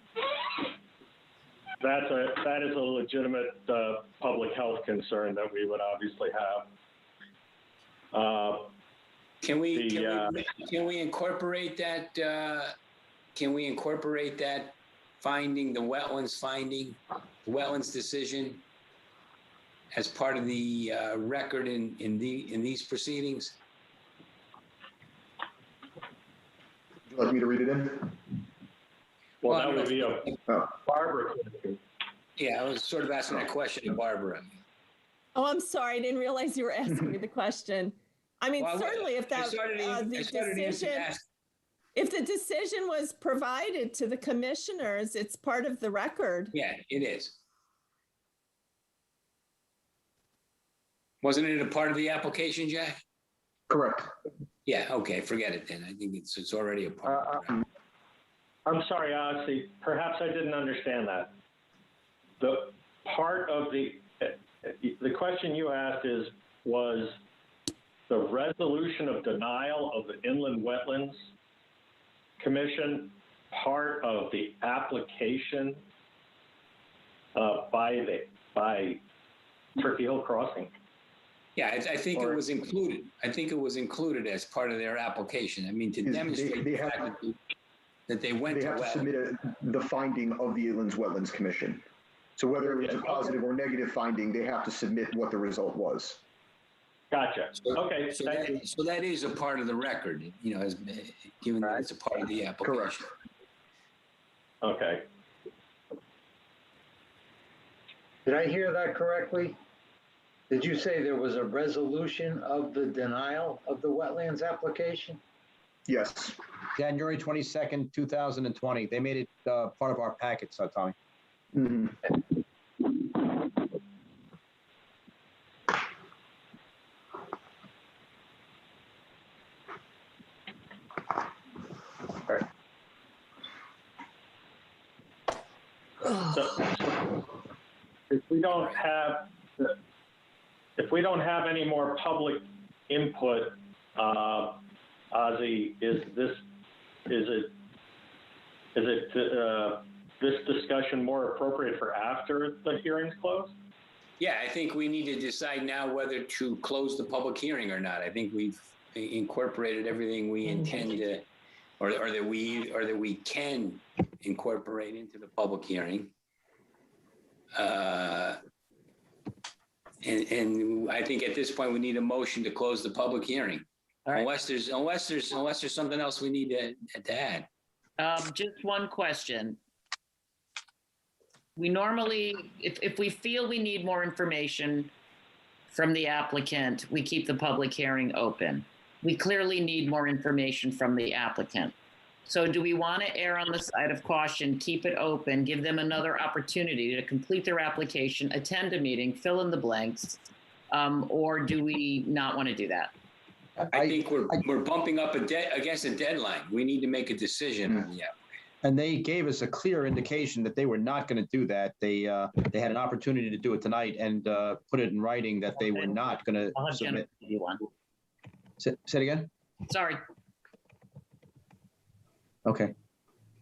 that is a legitimate public health concern that we would obviously have. Can we incorporate that? Can we incorporate that finding, the wetlands finding, the wetlands decision, as part of the record in these proceedings? Would you like me to read it in? Well, that would be a Barbara question. Yeah, I was sort of asking that question to Barbara. Oh, I'm sorry. I didn't realize you were asking me the question. I mean, Well, certainly if that if the decision was provided to the commissioners, it's part of the record. Yeah, it is. Wasn't it a part of the application, Jack? Correct. Yeah, okay, forget it then. I think it's already a part of the record. I'm sorry, Oxy. Perhaps I didn't understand that. The part of the question you asked was the resolution of denial of the Inland Wetlands Commission part of the application by Turkey Hill Crossing? Yeah, I think it was included. I think it was included as part of their application. I mean, to demonstrate the fact that they went to have to submit the finding of the Inland Wetlands Commission. So whether it's a positive or negative finding, they have to submit what the result was. Gotcha. Okay. So that is a part of the record, as given that it's a part of the application. Correct. Okay. Did I hear that correctly? Did you say there was a resolution of the denial of the wetlands application? Yes. January 22nd, 2020. They made it part of our packets, Tommy. Mm-hmm. So if we don't have any more public input, Ozzy, is this discussion more appropriate for after the hearing's closed? Yeah, I think we need to decide now whether to close the public hearing or not. I think we've incorporated everything we intend to, or that we can incorporate into the public hearing. And I think at this point we need a motion to close the public hearing, unless there's something else we need to add. Just one question. We normally, if we feel we need more information from the applicant, we keep the public hearing open. We clearly need more information from the applicant. So do we want to err on the side of caution, keep it open, give them another opportunity to complete their application, attend a meeting, fill in the blanks? Or do we not want to do that? I think we're bumping up against a deadline. We need to make a decision on the app. And they gave us a clear indication that they were not going to do that. They had an opportunity to do it tonight and put it in writing that they were not going I'll to have Jennifer submit. give you one. Say it again? Sorry. Okay.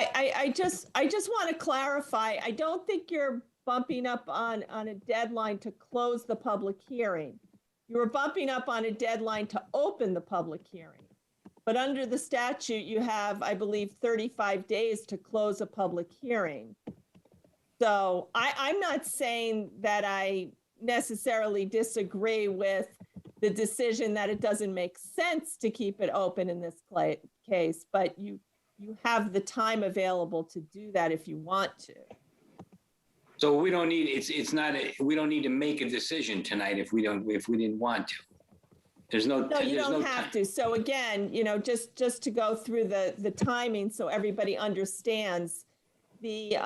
I just want to clarify, I don't think you're bumping up on a deadline to close the public hearing. You were bumping up on a deadline to open the public hearing. But under the statute, you have, I believe, 35 days to close a public hearing. So I'm not saying that I necessarily disagree with the decision that it doesn't make sense to keep it open in this case, but you have the time available to do that if you want to. So we don't need, we don't need to make a decision tonight if we didn't want to. There's no. No, you don't have to. So again, just to go through the timing so everybody understands, the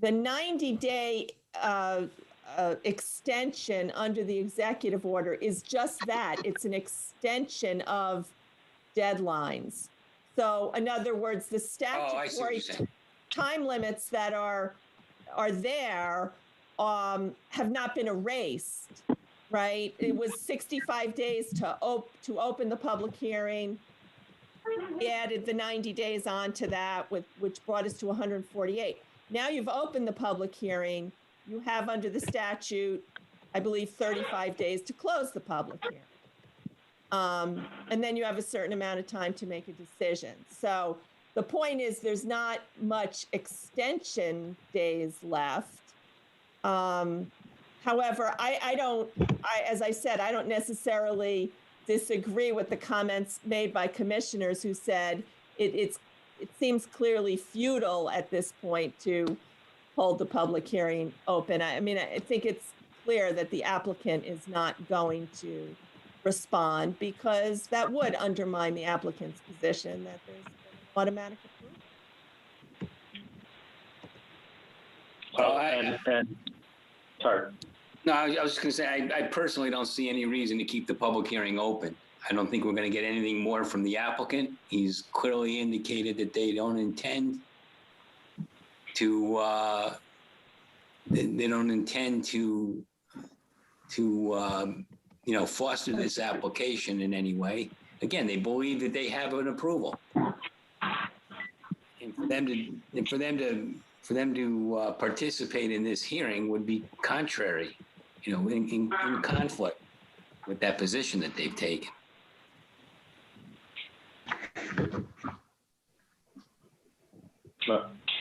90-day extension under the executive order is just that. It's an extension of deadlines. So in other words, the statutory time limits that are there have not been erased, right? It was 65 days to open the public hearing. We added the 90 days onto that, which brought us to 148. Now you've opened the public hearing. You have under the statute, I believe, 35 days to close the public hearing. And then you have a certain amount of time to make a decision. So the point is there's not much extension days left. However, as I said, I don't necessarily disagree with the comments made by commissioners who said it seems clearly futile at this point to hold the public hearing open. I mean, I think it's clear that the applicant is not going to respond because that would undermine the applicant's position that there's automatic approval. Sorry. No, I was just going to say, I personally don't see any reason to keep the public hearing open. I don't think we're going to get anything more from the applicant. He's clearly indicated that they don't intend to, foster this application in any way. Again, they believe that they have an approval. And for them to participate in this hearing would be contrary, in conflict with that position that they've taken.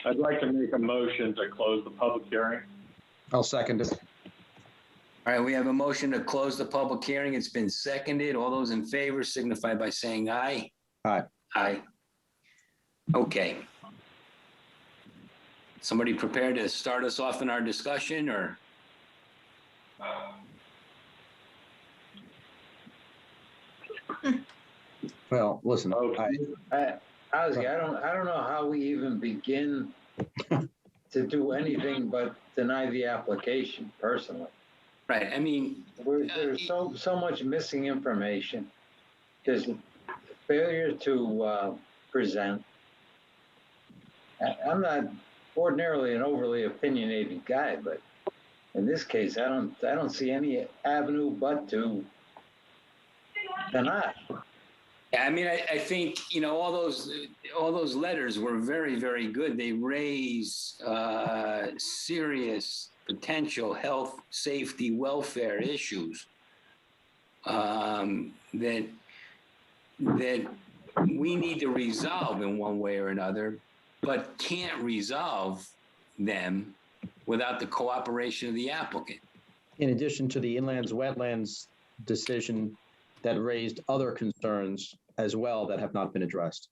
I'd like to make a motion to close the public hearing. I'll second it. All right, we have a motion to close the public hearing. It's been seconded. All those in favor signify by saying aye. Aye. Aye. Okay. Somebody prepared to start us off in our discussion, or? Well, listen, Ozzy, I don't know how we even begin to do anything but deny the application personally. Right. I mean, there's so much missing information. There's failure to present. I'm not ordinarily an overly opinionated guy, but in this case, I don't see any avenue but to deny. I mean, I think, all those letters were very, very good. They raise serious potential health, safety, welfare issues that we need to resolve in one way or another, but can't resolve them without the cooperation of the applicant. in addition to the inlands wetlands decision that raised other concerns as well that have not been addressed.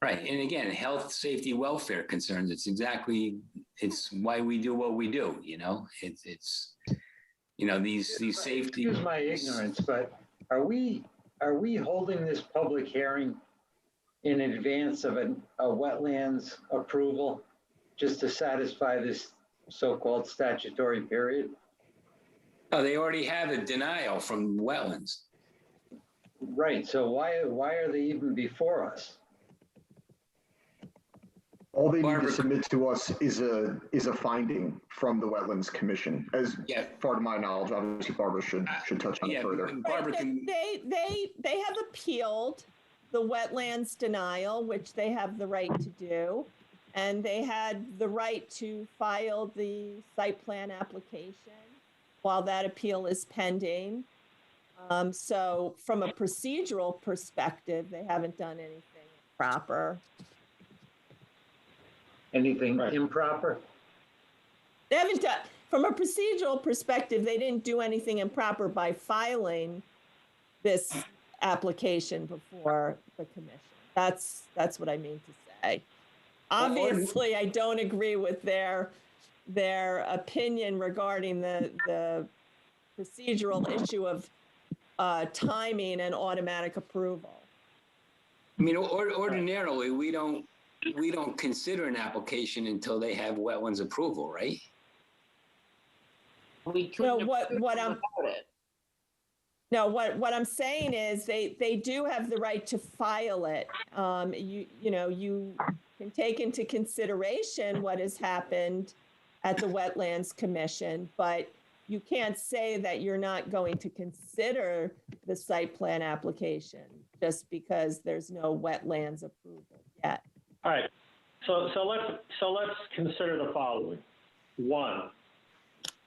Right. And again, health, safety, welfare concerns. It's why we do what we do, it's these safety. Excuse my ignorance, but are we holding this public hearing in advance of a wetlands approval, just to satisfy this so-called statutory period? Oh, they already have a denial from wetlands. Right, so why are they even before us? All they need Barbara- to submit to us is a finding from the Wetlands Commission. As Yeah. far to my knowledge, obviously Barbara should touch on it further. Barbara Right, can, they have appealed the wetlands denial, which they have the right to do. And they had the right to file the site plan application while that appeal is pending. So from a procedural perspective, they haven't done anything proper. Anything improper? They haven't done, from a procedural perspective, they didn't do anything improper by filing this application before the commission. That's what I mean to say. Obviously, I don't agree with their opinion regarding the procedural issue of timing and automatic approval. I mean, ordinarily, we don't consider an application until they have wetlands approval, right? We couldn't what approve I'm- without it. No, what I'm saying is they do have the right to file it. You can take into consideration what has happened at the Wetlands Commission, but you can't say that you're not going to consider the site plan application just because there's no wetlands approval yet. All right. So let's consider the following. One,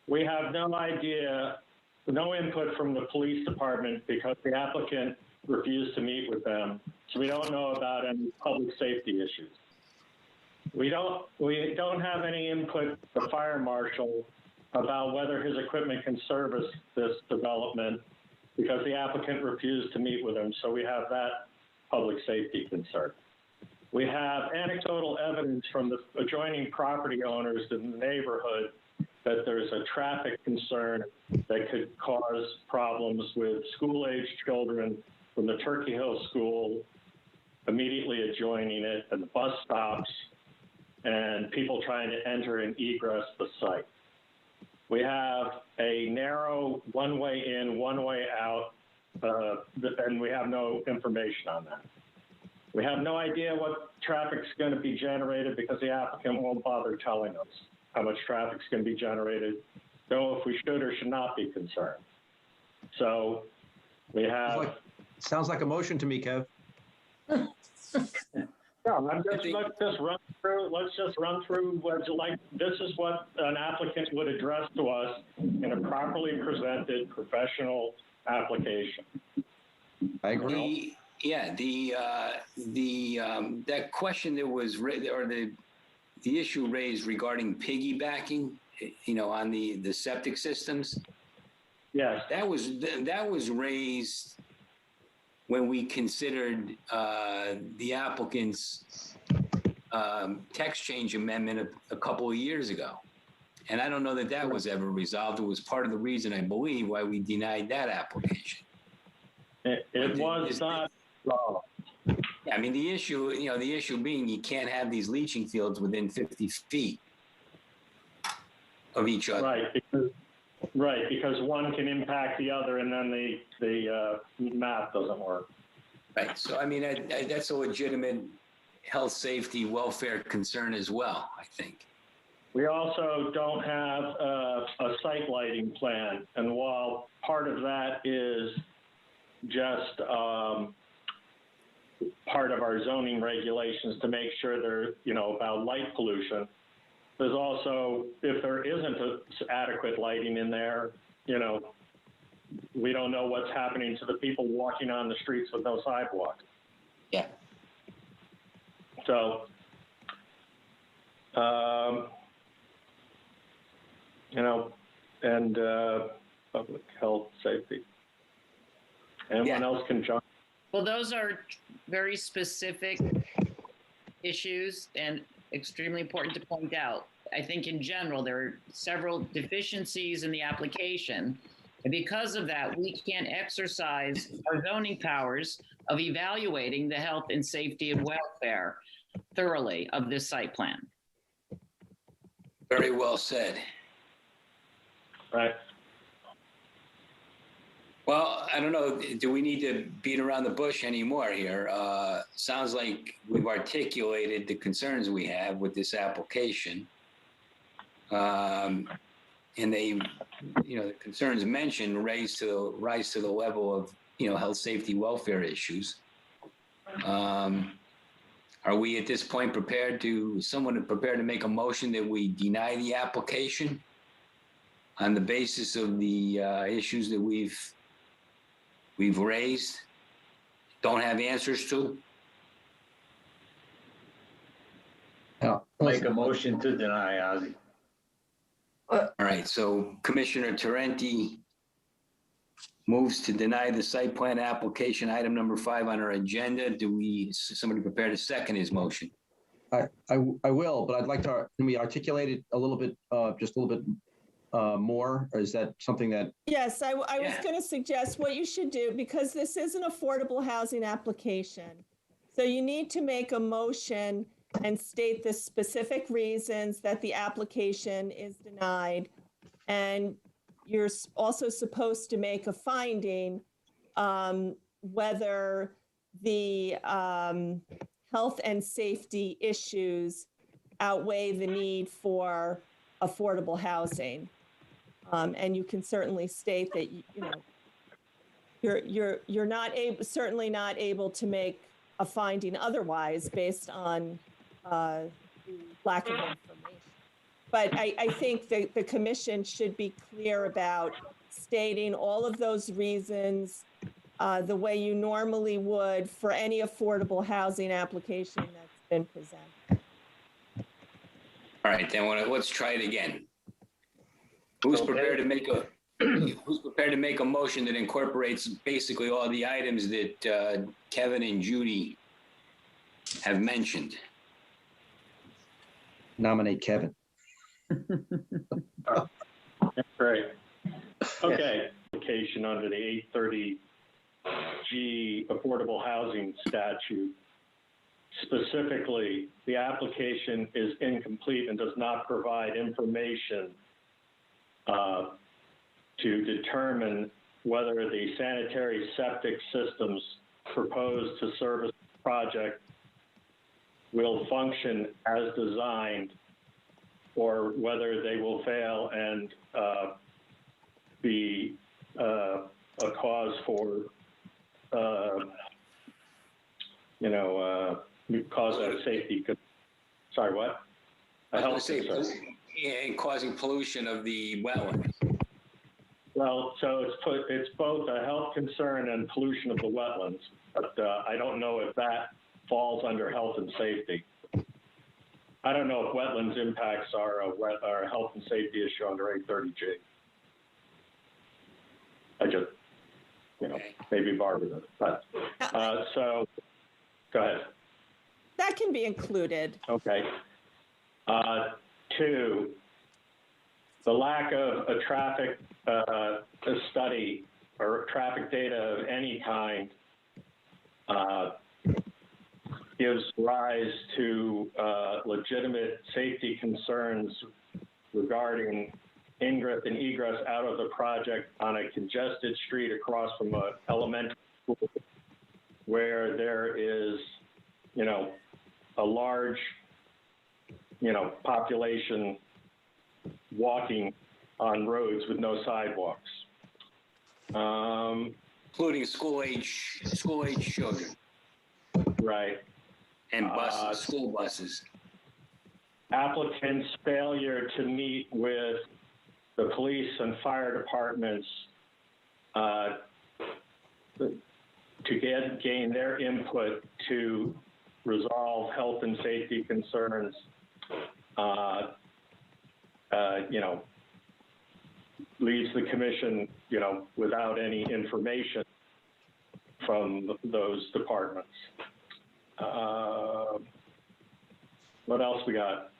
we have no idea, no input from the police department because the applicant refused to meet with them. So we don't know about any public safety issues. We don't have any input from the fire marshal about whether his equipment can service this development because the applicant refused to meet with him. So we have that public safety concern. We have anecdotal evidence from the adjoining property owners in the neighborhood that there's a traffic concern that could cause problems with school-age children from the Turkey Hill School immediately adjoining it, and the bus stops, and people trying to enter and egress the site. We have a narrow one-way in, one-way out, and we have no information on that. We have no idea what traffic's going to be generated because the applicant won't bother telling us how much traffic's going to be generated, know if we should or should not be concerned. So we have... Sounds like a motion to me, Kev. Yeah, let's just run through what's like. This is what an applicant would address to us in a properly presented professional application. I agree. That question that was the issue raised regarding piggybacking, on the septic systems. Yes. That was raised when we considered the applicant's text change amendment a couple of years ago. And I don't know that was ever resolved. It was part of the reason, I believe, why we denied that application. It was not resolved. I mean, the issue being you can't have these leaching fields within 50 feet of each other. Right, because one can impact the other, and then the math doesn't work. Right. So, I mean, that's a legitimate health, safety, welfare concern as well, I think. We also don't have a site lighting plan, and while part of that is just part of our zoning regulations to make sure they're, about light pollution, there's also, if there isn't adequate lighting in there, we don't know what's happening to the people walking on the streets with no sidewalk. Yeah. So, and public health, safety. Anyone else can jump? Well, those are very specific issues and extremely important to point out. I think in general, there are several deficiencies in the application. And because of that, we can't exercise our zoning powers of evaluating the health and safety and welfare thoroughly of this site plan. Very well said. Right. Well, I don't know, do we need to beat around the bush anymore here? Sounds like we've articulated the concerns we have with this application. And they, the concerns mentioned rise to the level of, health, safety, welfare issues. Are we at this point prepared to make a motion that we deny the application on the basis of the issues that we've raised, don't have answers to? Yeah. Make a motion to deny, Ozzy. All right, so Commissioner Tarenti moves to deny the site plan application, item number 5 on our agenda. Somebody prepare to second his motion? I will, but I'd like to, can we articulate it a little bit, just a little bit more, or is that something that? Yes, I was going to suggest what you should do, because this is an affordable housing application. So you need to make a motion and state the specific reasons that the application is denied. And you're also supposed to make a finding whether the health and safety issues outweigh the need for affordable housing. And you can certainly state that you're certainly not able to make a finding otherwise based on the lack of information. But I think the commission should be clear about stating all of those reasons the way you normally would for any affordable housing application that's been presented. All right, then let's try it again. Who's prepared to make a motion that incorporates basically all the items that Kevin and Judy have mentioned? Nominate Kevin. Great. Okay. Application under the 830G Affordable Housing Statute. Specifically, the application is incomplete and does not provide information to determine whether the sanitary septic systems proposed to service the project will function as designed, or whether they will fail and be a cause for, cause of safety. Sorry, what? A health concern. And causing pollution of the wetlands. Well, so it's both a health concern and pollution of the wetlands, but I don't know if that falls under health and safety. I don't know if wetlands impacts are a health and safety issue under 830G. I just, maybe Barbara does, but so go ahead. That can be included. Okay. 2, the lack of a traffic study or traffic data of any kind gives rise to legitimate safety concerns regarding ingress and egress out of the project on a congested street across from an elementary school where there is, a large, population walking on roads with no sidewalks. Including school age children. Right. And buses, school buses. Applicants' failure to meet with the police and fire departments to gain their input to resolve health and safety concerns, leaves the commission, without any information from those departments. What else we got?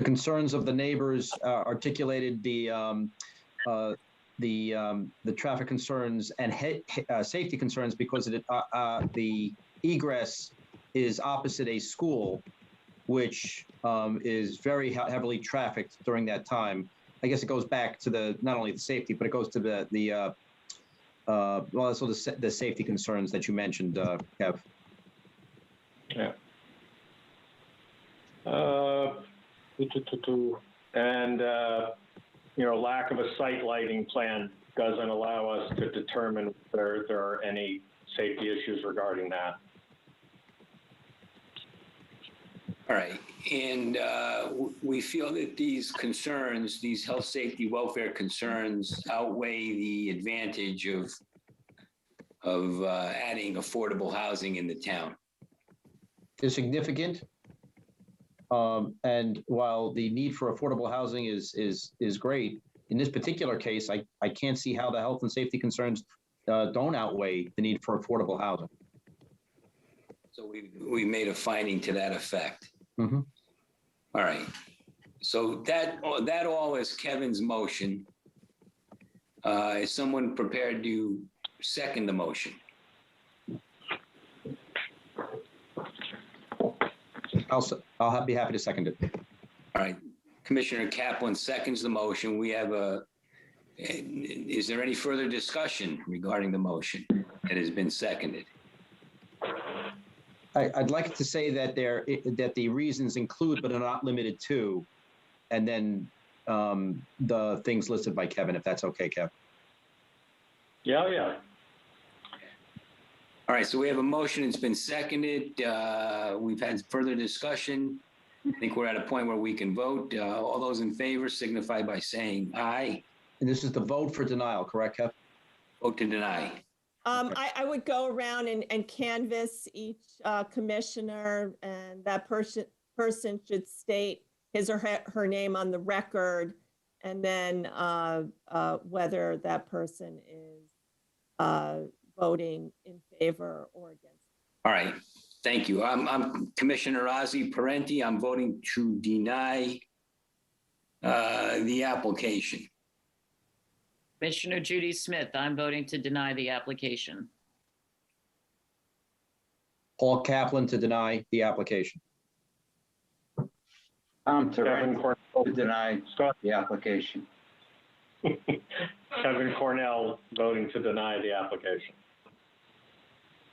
the concerns of the neighbors, articulated the traffic concerns and safety concerns because the egress is opposite a school, which is very heavily trafficked during that time. I guess it goes back to not only the safety, but it goes to also the safety concerns that you mentioned, Kev. Yeah. And lack of a site lighting plan doesn't allow us to determine whether there are any safety issues regarding that. All right, and we feel that these concerns, these health, safety, welfare concerns outweigh the advantage of adding affordable housing in the town. Is significant. And while the need for affordable housing is great, in this particular case, I can't see how the health and safety concerns don't outweigh the need for affordable housing. So we made a finding to that effect. Mm-hmm. All right. So that all is Kevin's motion. Is someone prepared to second the motion? I'll be happy to second it. All right. Commissioner Kaplan seconds the motion. We have is there any further discussion regarding the motion that has been seconded? I'd like to say that that the reasons include but are not limited to, and then the things listed by Kevin, if that's okay, Kev. Yeah. All right, so we have a motion. It's been seconded. We've had further discussion. I think we're at a point where we can vote. All those in favor signify by saying aye. And this is the vote for denial, correct, Kev? Vote to deny. I would go around and canvass each commissioner, and that person should state his or her name on the record, and then whether that person is voting in favor or against. All right, thank you. I'm Commissioner Ozzie Parenti. I'm voting to deny the application. Commissioner Judy Smith, I'm voting to deny the application. Paul Kaplan to deny the application. Tom Kevin Terrell Cornell, to deny the application. Kevin Cornell voting to deny the application.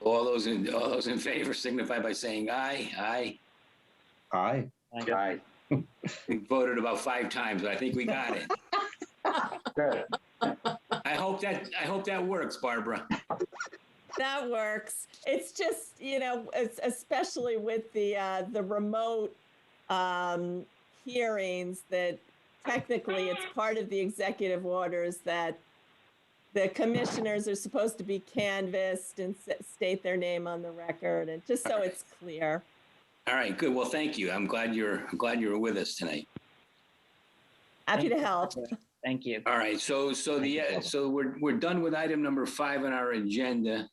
All those in favor signify by saying aye. Aye. Aye. Aye. We voted about 5 times, but I think we got it. Good. I hope that works, Barbara. That works. It's just, especially with the remote hearings, that technically it's part of the executive orders that the commissioners are supposed to be canvassed and state their name on the record, and just so it's clear. All right, good. Well, thank you. I'm glad you're with us tonight. Happy to help. Thank you. All right, so we're done with item number 5 on our agenda.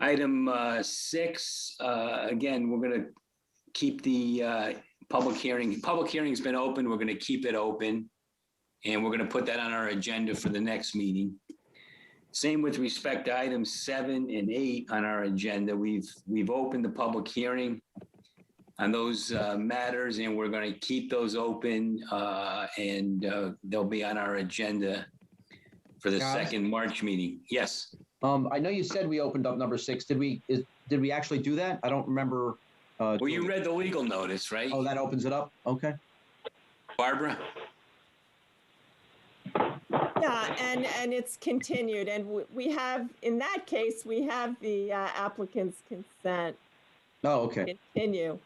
Item 6, again, we're going to keep the public hearing. Public hearing's been open. We're going to keep it open, and we're going to put that on our agenda for the next meeting. Same with respect to items 7 and 8 on our agenda. We've opened the public hearing on those matters, and we're going to keep those open, and they'll be on our agenda for the second March meeting. Yes. I know you said we opened up number 6. Did we actually do that? I don't remember. Well, you read the legal notice, right? Oh, that opens it up? Okay. Barbara? Yeah, and it's continued, and we have, in that case, we have the applicant's consent. Oh, okay. Continue.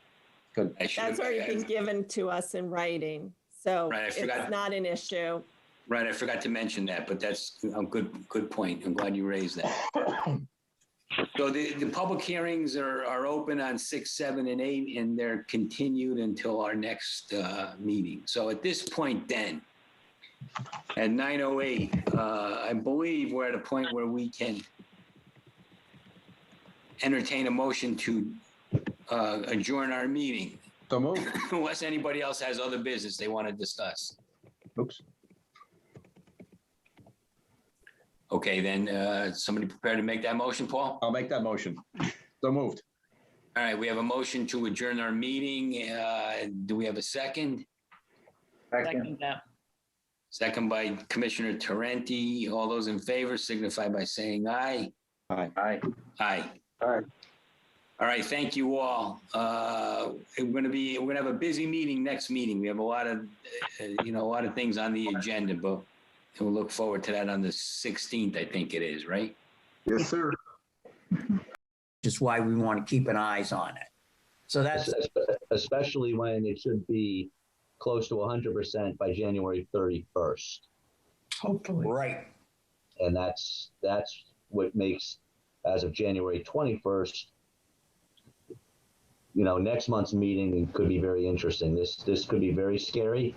Good. That's already been given to us in writing, so Right, it's not an issue. Right, I forgot to mention that, but that's a good point. I'm glad you raised that. So the public hearings are open on 6, 7, and 8, and they're continued until our next meeting. So at this point then, at 9:08, I believe we're at a point where we can entertain a motion to adjourn our meeting. So moved. Unless anybody else has other business they want to discuss. Oops. Okay, then, somebody prepared to make that motion, Paul? I'll make that motion. So moved. All right, we have a motion to adjourn our meeting. Do we have a second? Second that. Second by Commissioner Tarenti. All those in favor signify by saying aye. Aye. Aye. Aye. Aye. All right, thank you all. We're gonna have a busy meeting next meeting. We have a lot of, a lot of things on the agenda, but we'll look forward to that on the 16th, I think it is, right? Yes, sir. Is why we want to keep an eyes on it. So that's Especially when it should be close to 100% by January 31st. hopefully Right. And that's what makes, as of January 21st, next month's meeting could be very interesting. This could be very scary,